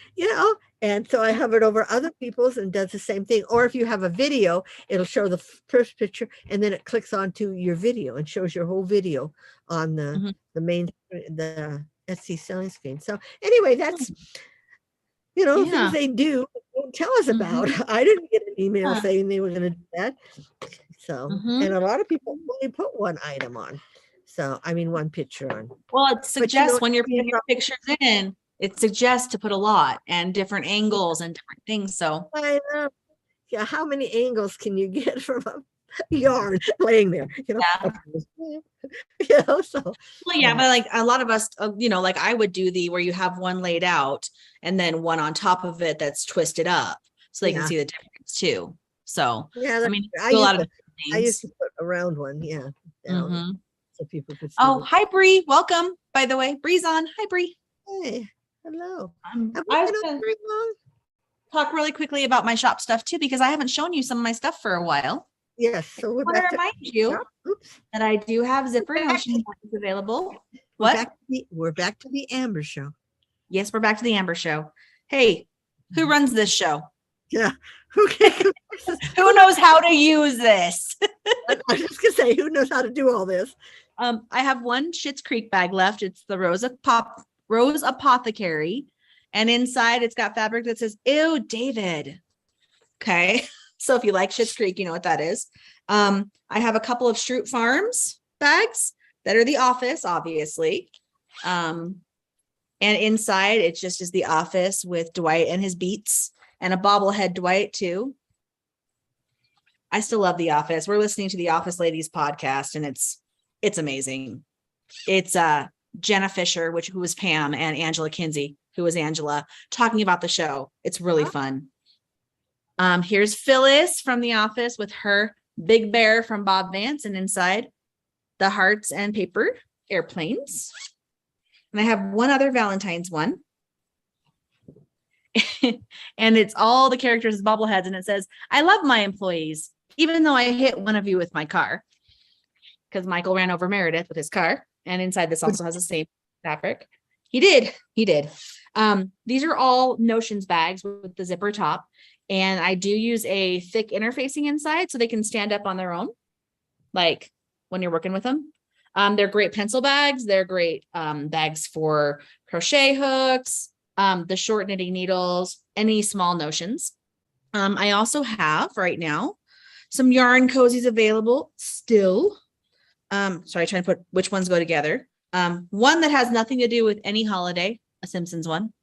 And so I hovered over other people's and does the same thing. Or if you have a video, it'll show the first picture and then it clicks onto your video and shows your whole video on the main, the Etsy selling screen. So anyway, that's, things they do. Don't tell us about. I didn't get an email saying they were going to do that. So, and a lot of people only put one item on. So, one picture on. Well, it suggests when you're putting your pictures in, it suggests to put a lot and different angles and different things. So I know. Yeah, how many angles can you get from a yarn laying there? So well, yeah, but like a lot of us, like I would do where you have one laid out and then one on top of it that's twisted up, so they can see the difference too. So yeah, I used to put around one, down, so people could see. Oh, hi Bree, welcome. By the way, Bree's on. Hi Bree. Hey, hello. I was gonna talk really quickly about my shop stuff too, because I haven't shown you some of my stuff for a while. Yes, so I want to remind you that I do have zipper notion available. What? We're back to the Amber Show. Yes, we're back to the Amber Show. Hey, who runs this show? Yeah. Okay. Who knows how to use this? I was just gonna say, who knows how to do all this? I have one Schitt's Creek bag left. It's the Rosa Pop Rose Apothecary. And inside it's got fabric that says, ew, David. Okay. So if you like Schitt's Creek, you know what that is. I have a couple of Stroop Farms bags that are The Office, obviously. And inside it's just is The Office with Dwight and his beats and a bobblehead Dwight too. I still love The Office. We're listening to the Office Ladies podcast and it's amazing. It's Jenna Fisher, who was Pam, and Angela Kinsey, who was Angela, talking about the show. It's really fun. Here's Phyllis from The Office with her Big Bear from Bob Vance, and inside the hearts and paper airplanes. And I have one other Valentine's one. And it's all the characters as bobbleheads, and it says, I love my employees, even though I hit one of you with my car. Because Michael ran over Meredith with his car. And inside this also has the same fabric. He did. These are all Notions bags with the zipper top. And I do use a thick interfacing inside so they can stand up on their own, like when you're working with them. They're great pencil bags. They're great bags for crochet hooks, the short knitting needles, any small Notions. I also have right now some yarn cozies available still. Sorry, trying to put which ones go together. One that has nothing to do with any holiday, a Simpsons one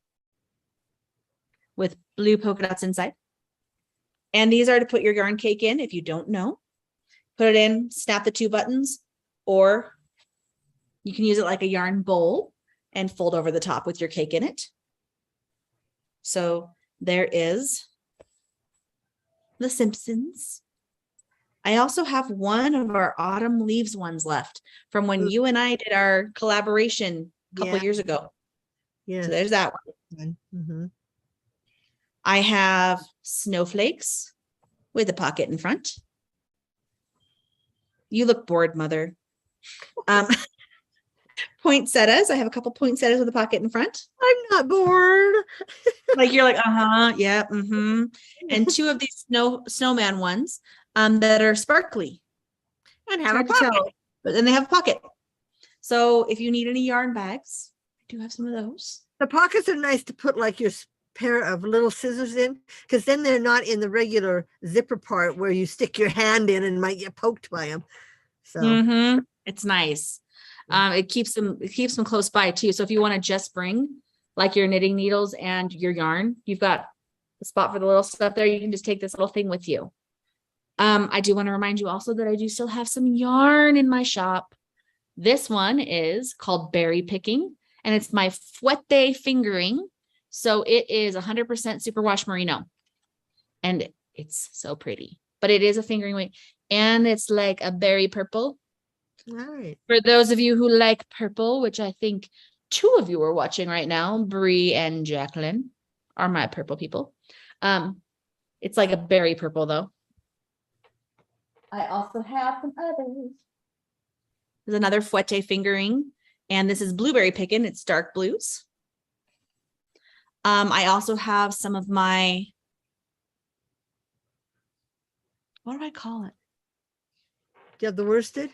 with blue polka dots inside. And these are to put your yarn cake in if you don't know. Put it in, snap the 2 buttons, or you can use it like a yarn bowl and fold over the top with your cake in it. So there is the Simpsons. I also have one of our autumn leaves ones left from when you and I did our collaboration a couple years ago. Yeah. So there's that one. Mm-hmm. I have snowflakes with a pocket in front. You look bored, Mother. Poinsettias. I have a couple poinsettias with a pocket in front. I'm not bored. Like you're like, yeah, mm-hmm. And 2 of these snowman ones that are sparkly. And have a pocket. But then they have a pocket. So if you need any yarn bags, I do have some of those. The pockets are nice to put like your pair of little scissors in, because then they're not in the regular zipper part where you stick your hand in and might get poked by them. So it's nice. It keeps them close by too. So if you want to just bring like your knitting needles and your yarn, you've got a spot for the little stuff there. You can just take this little thing with you. I do want to remind you also that I do still have some yarn in my shop. This one is called Berry Picking, and it's my Fuete fingering. So it is 100% superwash merino, and it's so pretty, but it is a fingering weight, and it's like a berry purple. Right. For those of you who like purple, which I think 2 of you are watching right now, Bree and Jacqueline are my purple people. It's like a berry purple though. I also have some others. There's another Fuete fingering, and this is blueberry picking. It's dark blues. I also have some of my, what do I call it? Do you have the worsted?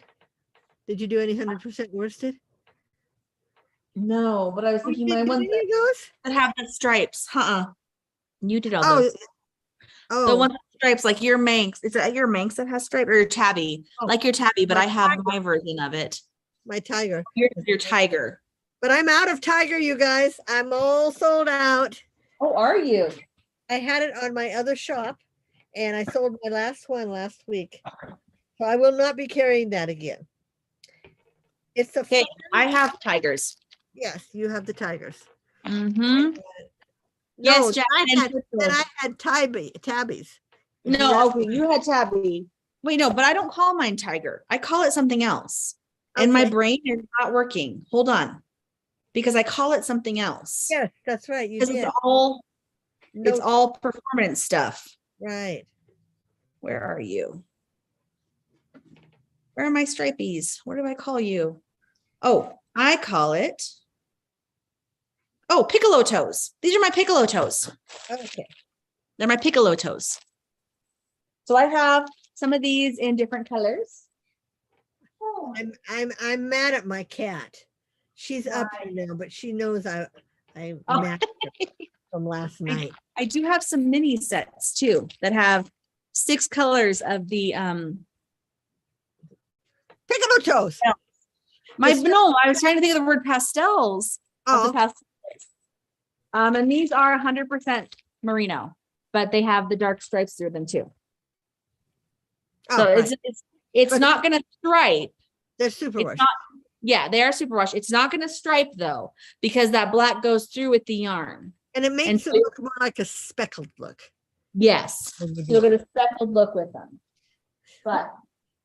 Did you do any 100% worsted? No, but I was thinking my ones that have the stripes. You did all those. The one with stripes, like your Manx. Is it your Manx that has stripes, or your tabby? Like your tabby, but I have my version of it. My tiger. Your tiger. But I'm out of tiger, you guys. I'm all sold out. Oh, are you? I had it on my other shop, and I sold my last one last week. So I will not be carrying that again. It's the okay. I have tigers. Yes, you have the tigers. Mm-hmm. Yes, Jack. I had tabbies. No, okay, you had tabby. Wait, no, but I don't call mine tiger. I call it something else. Okay. And my brain is not working. Hold on. Because I call it something else. Yes, that's right. You did. It's all performance stuff. Right. Where are you? Where are my stripies? What do I call you? Oh, I call it. Oh, piccolo toes. These are my piccolo toes. Okay. They're my piccolo toes. So I have some of these in different colors. I'm mad at my cat. She's up here now, but she knows I Oh. matched her from last night. I do have some mini sets too that have 6 colors of the Piccolo toes. Yes, no, I was trying to think of the word pastels. Of the Oh, pastels. And these are 100% merino, but they have the dark stripes through them too. So oh, right. it's But- not gonna stripe. They're super It's wash. not, yeah, they are super wash. It's not gonna stripe though, because that black goes through with the yarn. And it makes so- it look more like a speckled look. Yes. when you do You'll it. get a speckled look with them. But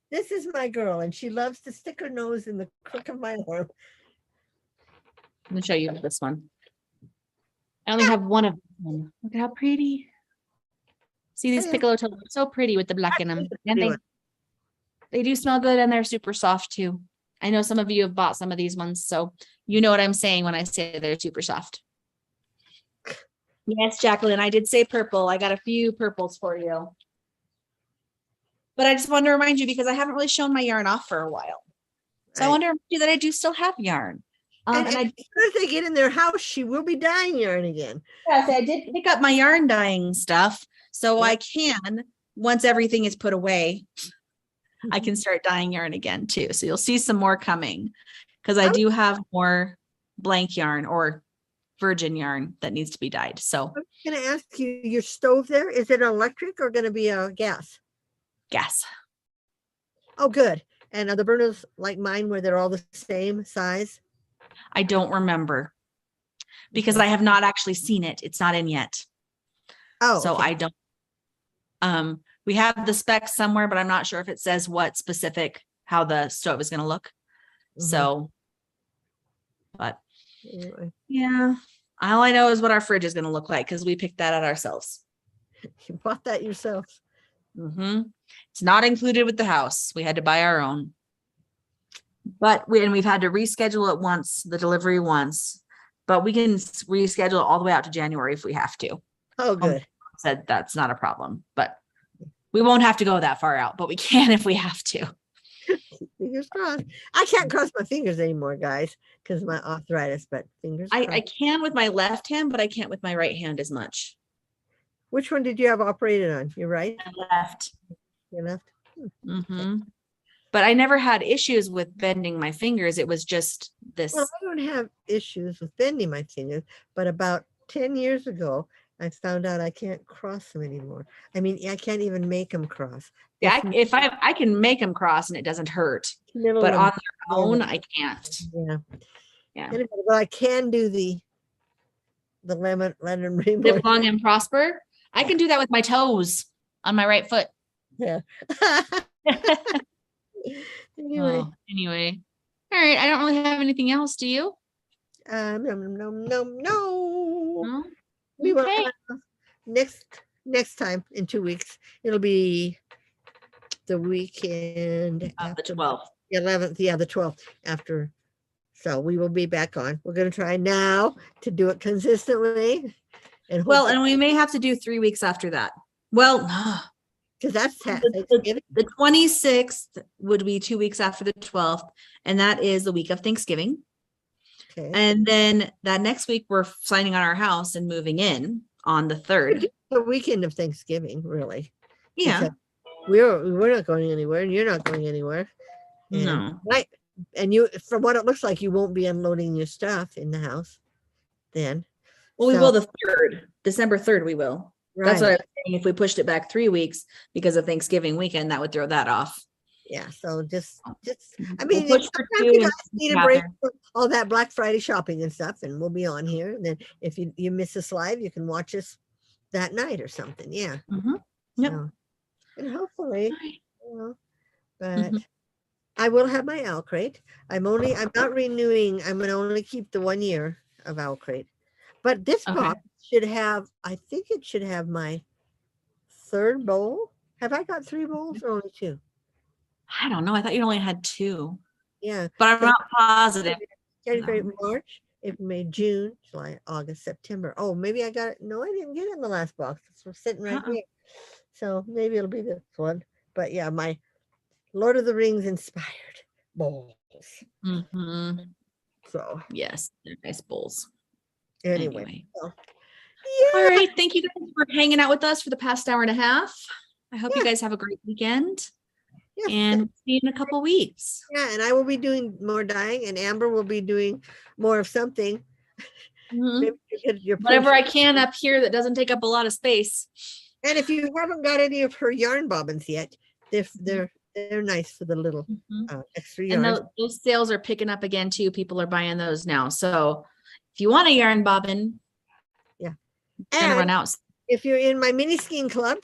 This is my girl, and she loves to stick her nose in the crook of my arm. I'm gonna show you this one. I only have one of them. Look at how pretty. See these Yeah. piccolo toes are so pretty with the black in them. think it's a And pretty one. they do smell good and they're super soft too. I know some of you have bought some of these ones, so you know what I'm saying when I say they're super soft. Yes, Jacqueline, I did say purple. I got a few purples for you. But I just wanted to remind you because I haven't really shown my yarn off for a while. So I Right. want to remind you that I do still have yarn. And, And I as soon as they get in their house, she will be dyeing yarn again. Yes, I did pick up my yarn dyeing stuff. So Yeah. I can, once everything is put away, I can start dyeing yarn again too. So you'll see some more coming because I Oh. do have more blank yarn or virgin yarn that needs to be dyed. So I'm going to ask you, your stove there, is it electric or going to be a gas? gas. Oh, good. And are the burners like mine where they're all the same size? I don't remember because Okay. I have not actually seen it. It's not in yet. Oh, So okay. I don't, we have the specs somewhere, but I'm not sure if it says what specific, how the stove is going to look. Mhm. So, but Anyway, yeah, all I know is what our fridge is going to look like because we picked that out ourselves. you bought that yourself. It's not included with the house. We had to buy our own. But we've had to reschedule it once, the delivery once, but we can reschedule it all the way out to January if we have to. Oh, good. Said that's not a problem, but we won't have to go that far out, but we can if we have to. Fingers crossed. I can't cross my fingers anymore, guys, because of my arthritis, but fingers I crossed. can with my left hand, but I can't with my right hand as much. Which one did you have operated on? Your right? Left. Your left? But I never had issues with bending my fingers. It was just this. Well, I don't have issues with bending my fingers, but about 10 years ago, I found out I can't cross them anymore. I mean, I can't even make them cross. Yeah, It's if I can make them cross and it doesn't hurt, middle but and- on their own, I can't. yeah. Yeah. Anyway, but I can do the lemon rainbow. Live long and prosper. I can do that with my toes on my right foot. Yeah. Anyway, Anyway. All right. I don't really have anything else. Do you? no. No? We will Okay. have next time in 2 weeks. It'll be the weekend The after 12th. the 11th. Yeah, the 12th after. So we will be back on. We're going to try now to do it consistently. And Well, and we may have to do 3 weeks after that. Well, because that's the Thanksgiving. 26th would be 2 weeks after the 12th, and that is the week of Thanksgiving. Okay. And then that next week, we're signing on our house and moving in on the 3rd. The weekend of Thanksgiving, really. Yeah. Because we're not going anywhere, and you're not going anywhere. And No. right. And you, from what it looks like, you won't be unloading your stuff in the house then. Well, we So- will the 3rd, December 3rd, we will. That's what I Right. was saying. If we pushed it back 3 weeks because of Thanksgiving weekend, that would throw that off. Yeah. So just, I We'll mean, push for sometimes 2 you and guys see need what a break happens. from all that Black Friday shopping and stuff, and we'll be on here. And then if you miss us live, you can watch us that night or something. Yeah. Mhm. Yep. So, and hopefully, Alright. you know, but Mhm. I will have my owl crate. I'm not renewing. I'm going to only keep the 1 year of owl crate. But this Okay. box should have, I think it should have my 3rd bowl. Have I got 3 bowls or only 2? I don't know. I thought you only had 2, Yeah. but I'm Okay. not positive. January, No. March, April, May, June, July, August, September. Oh, maybe I got it. No, I didn't get it in the last box. It's sitting right Uh-uh. here. So maybe it'll be this one. But yeah, my Lord of the Rings inspired bowls. Mhm. So Yes, they're nice bowls. anyway, so, All yeah, right. Thank you guys for hanging out with us for the past hour and a half. I hope you Yeah. guys have a great weekend yes, and we'll see you in a couple weeks. yeah. And I will be doing more dyeing, and Amber will be doing more of something. Mhm. Maybe you get your Whatever I print- can up here that doesn't take up a lot of space. And if you haven't got any of her yarn bobbins yet, they're nice for the little Mhm. extra And yarn. those sales are picking up again too. People are buying those now. So if you want a yarn bobbin, Yeah. it's gonna And run out. if you're in my mini skein club,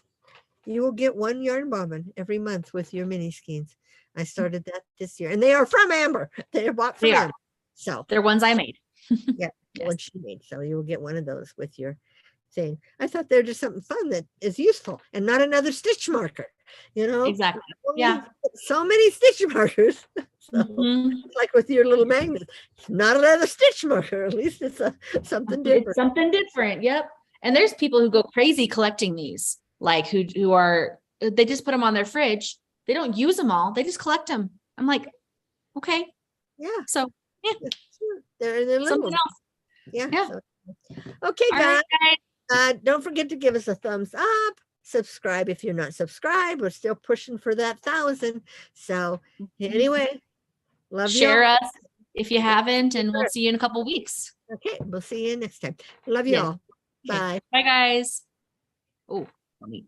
you will get one yarn bobbin every month with your mini skeins. I started that this year, and they are from Amber. They are bought from They are. Amber. So They're ones I made. yeah, the Yes. one she made. So you will get one of those with your thing. I thought they're just something fun that is useful and not another stitch marker. You know, Exactly. You don't Yeah. need so many stitch markers. So Mhm. it's like with your little magnet, it's not another stitch marker. At least it's something different. It's something different. Yep. And there's people who go crazy collecting these, like who are, they just put them on their fridge. They don't use them all. They just collect them. I'm like, okay. Yeah, So yeah, sure. They're little. something else. Yeah. Yeah. so- Okay, All guys. right, guys. Don't forget to give us a thumbs up. Subscribe if you're not subscribed. We're still pushing for that 1,000. So anyway, love Share you. us if you haven't, and we'll see you in a couple weeks. Okay, we'll see you next time. Love you Yeah. all. Okay. Bye. Bye, guys. Oh, let me